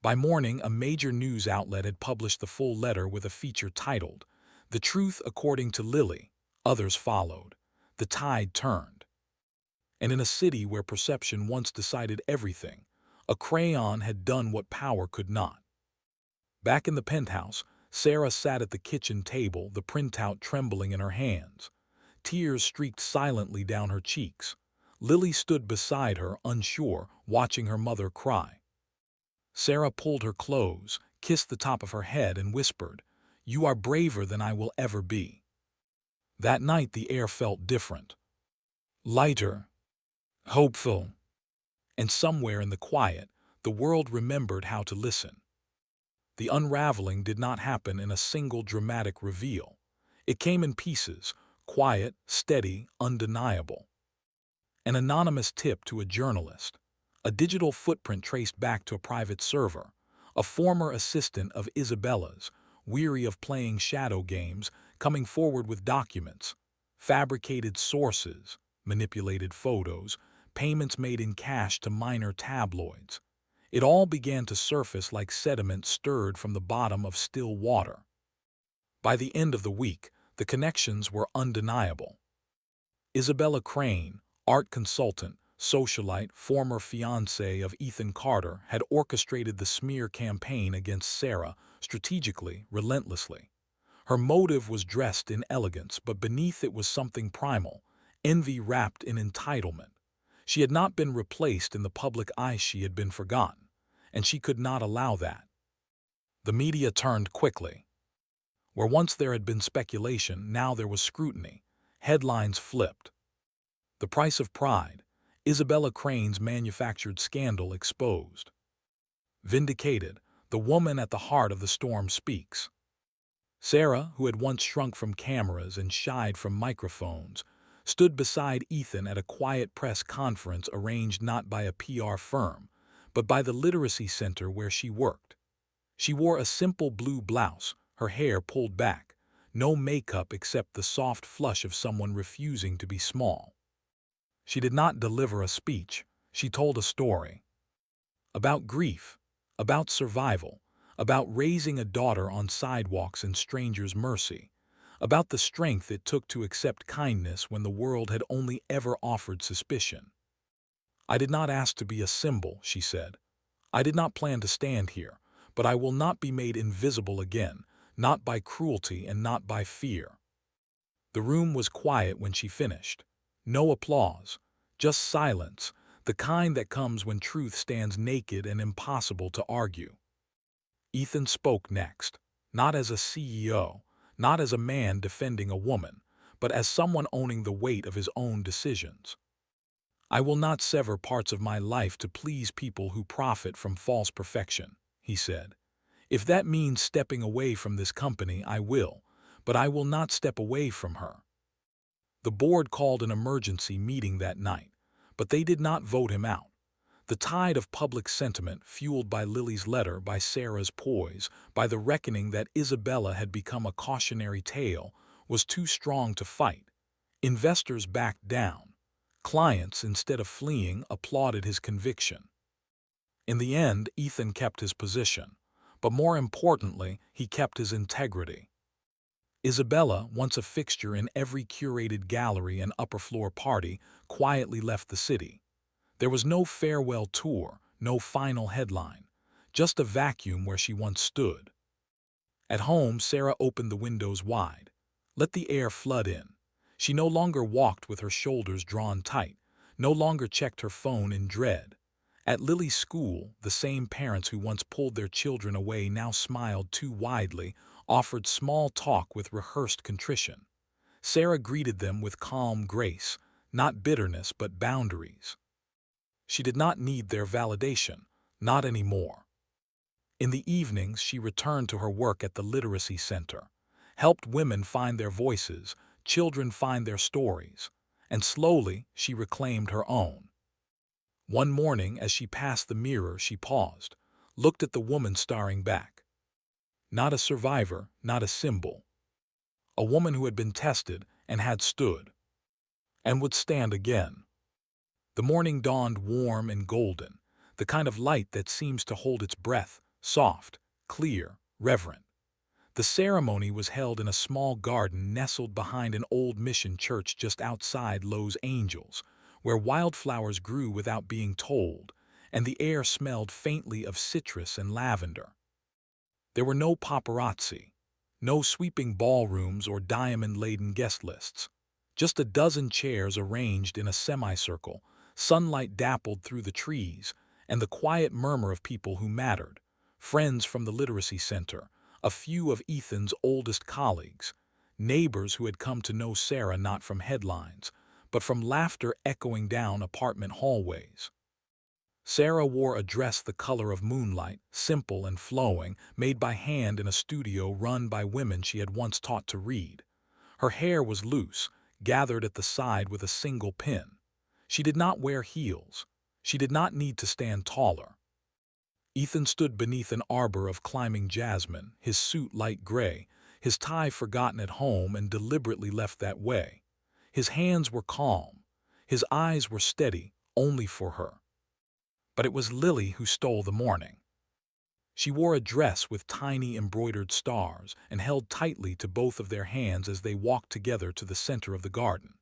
By morning, a major news outlet had published the full letter with a feature titled, "The Truth According to Lily." Others followed. The tide turned. And in a city where perception once decided everything, a crayon had done what power could not. Back in the penthouse, Sarah sat at the kitchen table, the printout trembling in her hands. Tears streaked silently down her cheeks. Lily stood beside her, unsure, watching her mother cry. Sarah pulled her close, kissed the top of her head, and whispered, "You are braver than I will ever be." That night the air felt different. Lighter, hopeful. And somewhere in the quiet, the world remembered how to listen. The unraveling did not happen in a single dramatic reveal. It came in pieces, quiet, steady, undeniable. An anonymous tip to a journalist, a digital footprint traced back to a private server, a former assistant of Isabella's, weary of playing shadow games, coming forward with documents, fabricated sources, manipulated photos, payments made in cash to minor tabloids. It all began to surface like sediment stirred from the bottom of still water. By the end of the week, the connections were undeniable. Isabella Crane, art consultant, socialite, former fiancée of Ethan Carter, had orchestrated the smear campaign against Sarah strategically, relentlessly. Her motive was dressed in elegance, but beneath it was something primal, envy wrapped in entitlement. She had not been replaced in the public eye, she had been forgotten, and she could not allow that. The media turned quickly. Where once there had been speculation, now there was scrutiny. Headlines flipped. The price of pride, Isabella Crane's manufactured scandal exposed. Vindicated, the woman at the heart of the storm speaks. Sarah, who had once shrunk from cameras and shied from microphones, stood beside Ethan at a quiet press conference arranged not by a PR firm, but by the literacy center where she worked. She wore a simple blue blouse, her hair pulled back, no makeup except the soft flush of someone refusing to be small. She did not deliver a speech, she told a story. About grief, about survival, about raising a daughter on sidewalks and strangers' mercy, about the strength it took to accept kindness when the world had only ever offered suspicion. "I did not ask to be a symbol," she said. "I did not plan to stand here, but I will not be made invisible again, not by cruelty and not by fear." The room was quiet when she finished. No applause, just silence, the kind that comes when truth stands naked and impossible to argue. Ethan spoke next, not as a CEO, not as a man defending a woman, but as someone owning the weight of his own decisions. "I will not sever parts of my life to please people who profit from false perfection," he said. "If that means stepping away from this company, I will, but I will not step away from her." The board called an emergency meeting that night, but they did not vote him out. The tide of public sentiment, fueled by Lily's letter, by Sarah's poise, by the reckoning that Isabella had become a cautionary tale, was too strong to fight. Investors backed down. Clients, instead of fleeing, applauded his conviction. In the end, Ethan kept his position, but more importantly, he kept his integrity. Isabella, once a fixture in every curated gallery and upper-floor party, quietly left the city. There was no farewell tour, no final headline, just a vacuum where she once stood. At home, Sarah opened the windows wide. Let the air flood in. She no longer walked with her shoulders drawn tight, no longer checked her phone in dread. At Lily's school, the same parents who once pulled their children away now smiled too widely, offered small talk with rehearsed contrition. Sarah greeted them with calm grace, not bitterness but boundaries. She did not need their validation, not anymore. In the evenings, she returned to her work at the literacy center, helped women find their voices, children find their stories, and slowly she reclaimed her own. One morning, as she passed the mirror, she paused, looked at the woman staring back. Not a survivor, not a symbol. A woman who had been tested and had stood, and would stand again. The morning dawned warm and golden, the kind of light that seems to hold its breath, soft, clear, reverent. The ceremony was held in a small garden nestled behind an old mission church just outside Los Angeles, where wildflowers grew without being told, and the air smelled faintly of citrus and lavender. There were no paparazzi, no sweeping ballrooms or diamond-laden guest lists. Just a dozen chairs arranged in a semicircle, sunlight dappled through the trees, and the quiet murmur of people who mattered, friends from the literacy center, a few of Ethan's oldest colleagues, neighbors who had come to know Sarah not from headlines, but from laughter echoing down apartment hallways. Sarah wore a dress the color of moonlight, simple and flowing, made by hand in a studio run by women she had once taught to read. Her hair was loose, gathered at the side with a single pin. She did not wear heels. She did not need to stand taller. Ethan stood beneath an arbor of climbing jasmine, his suit light gray, his tie forgotten at home and deliberately left that way. His hands were calm. His eyes were steady, only for her. But it was Lily who stole the morning. She wore a dress with tiny embroidered stars and held tightly to both of their hands as they walked together to the center of the garden.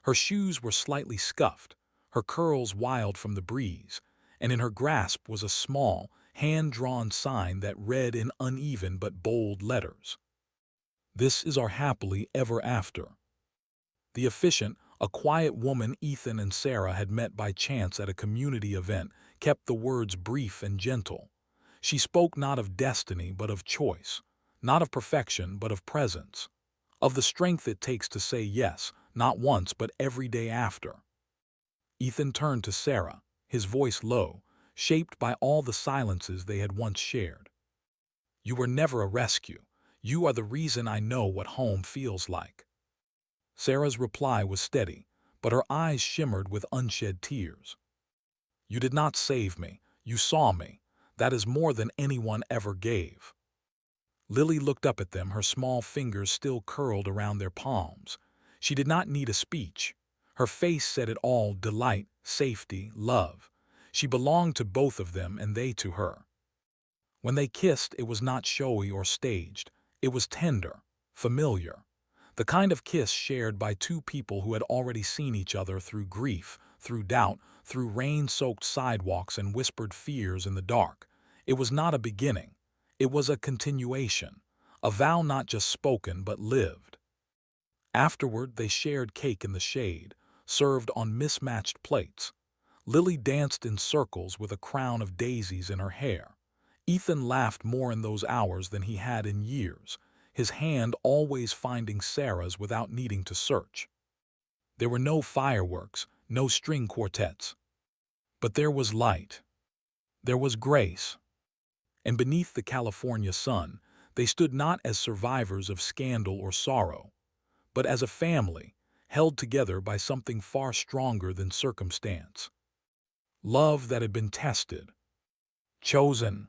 Her shoes were slightly scuffed, her curls wild from the breeze, and in her grasp was a small, hand-drawn sign that read in uneven but bold letters, "This is our happily ever after." The officiant, a quiet woman Ethan and Sarah had met by chance at a community event, kept the words brief and gentle. She spoke not of destiny but of choice, not of perfection but of presence, of the strength it takes to say yes, not once but every day after. Ethan turned to Sarah, his voice low, shaped by all the silences they had once shared. "You were never a rescue. You are the reason I know what home feels like." Sarah's reply was steady, but her eyes shimmered with unshed tears. "You did not save me. You saw me. That is more than anyone ever gave." Lily looked up at them, her small fingers still curled around their palms. She did not need a speech. Her face said it all: delight, safety, love. She belonged to both of them and they to her. When they kissed, it was not showy or staged. It was tender, familiar. The kind of kiss shared by two people who had already seen each other through grief, through doubt, through rain-soaked sidewalks and whispered fears in the dark. It was not a beginning. It was a continuation, a vow not just spoken but lived. Afterward, they shared cake in the shade, served on mismatched plates. Lily danced in circles with a crown of daisies in her hair. Ethan laughed more in those hours than he had in years, his hand always finding Sarah's without needing to search. There were no fireworks, no string quartets. But there was light. There was grace. And beneath the California sun, they stood not as survivors of scandal or sorrow, but as a family, held together by something far stronger than circumstance. Love that had been tested, chosen,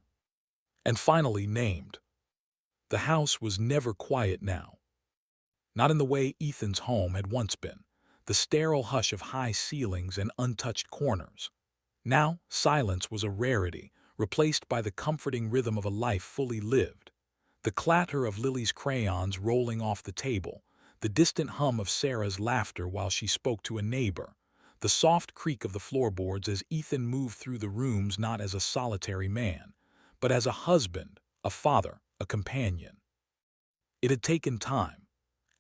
and finally named. The house was never quiet now. Not in the way Ethan's home had once been, the sterile hush of high ceilings and untouched corners. Now, silence was a rarity, replaced by the comforting rhythm of a life fully lived. The clatter of Lily's crayons rolling off the table, the distant hum of Sarah's laughter while she spoke to a neighbor, the soft creak of the floorboards as Ethan moved through the rooms not as a solitary man, but as a husband, a father, a companion. It had taken time.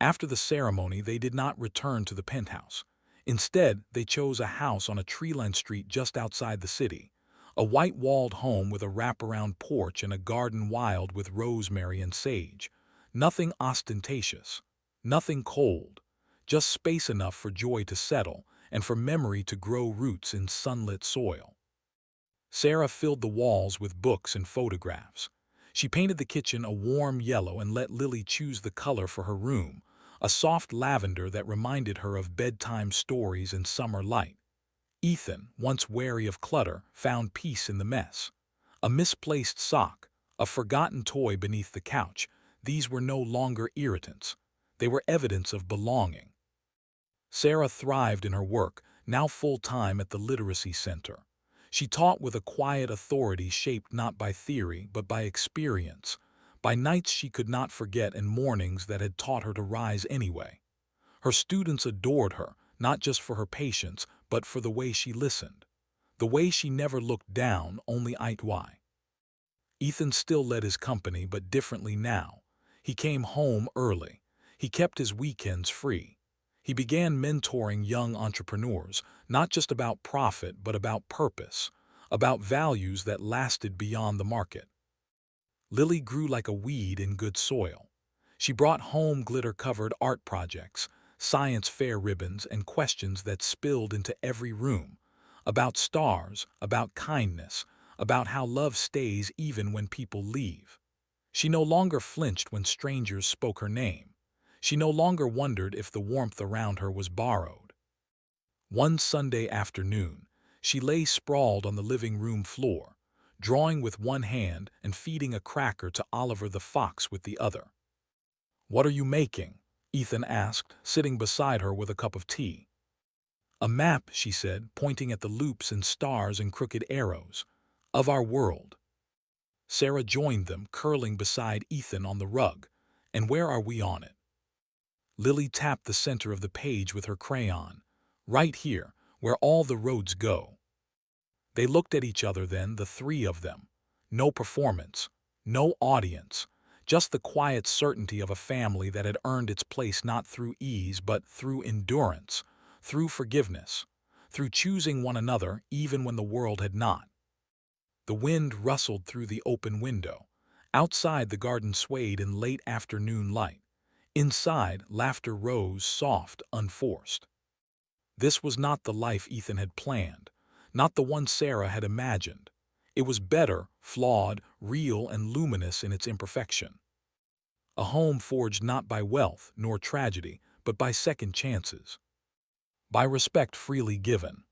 After the ceremony, they did not return to the penthouse. Instead, they chose a house on a tree-lined street just outside the city, a white-walled home with a wraparound porch and a garden wild with rosemary and sage. Nothing ostentatious, nothing cold, just space enough for joy to settle and for memory to grow roots in sunlit soil. Sarah filled the walls with books and photographs. She painted the kitchen a warm yellow and let Lily choose the color for her room, a soft lavender that reminded her of bedtime stories and summer light. Ethan, once wary of clutter, found peace in the mess. A misplaced sock, a forgotten toy beneath the couch, these were no longer irritants. They were evidence of belonging. Sarah thrived in her work, now full-time at the literacy center. She taught with a quiet authority shaped not by theory but by experience, by nights she could not forget and mornings that had taught her to rise anyway. Her students adored her, not just for her patience, but for the way she listened, the way she never looked down, only eyed wide. Ethan still led his company, but differently now. He came home early. He kept his weekends free. He began mentoring young entrepreneurs, not just about profit, but about purpose, about values that lasted beyond the market. Lily grew like a weed in good soil. She brought home glitter-covered art projects, science fair ribbons, and questions that spilled into every room, about stars, about kindness, about how love stays even when people leave. She no longer flinched when strangers spoke her name. She no longer wondered if the warmth around her was borrowed. One Sunday afternoon, she lay sprawled on the living room floor, drawing with one hand and feeding a cracker to Oliver the fox with the other. "What are you making?" Ethan asked, sitting beside her with a cup of tea. "A map," she said, pointing at the loops and stars and crooked arrows, "of our world." Sarah joined them, curling beside Ethan on the rug. "And where are we on it?" Lily tapped the center of the page with her crayon. right here, where all the roads go. They looked at each other then, the three of them. No performance, no audience, just the quiet certainty of a family that had earned its place not through ease but through endurance, through forgiveness, through choosing one another even when the world had not. The wind rustled through the open window. Outside, the garden swayed in late afternoon light. Inside, laughter rose, soft, unforced. This was not the life Ethan had planned, not the one Sarah had imagined. It was better, flawed, real, and luminous in its imperfection. A home forged not by wealth nor tragedy, but by second chances, by respect freely given,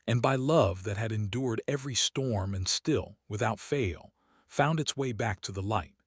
and by love that had endured every storm and still, without fail, found its way back to the light.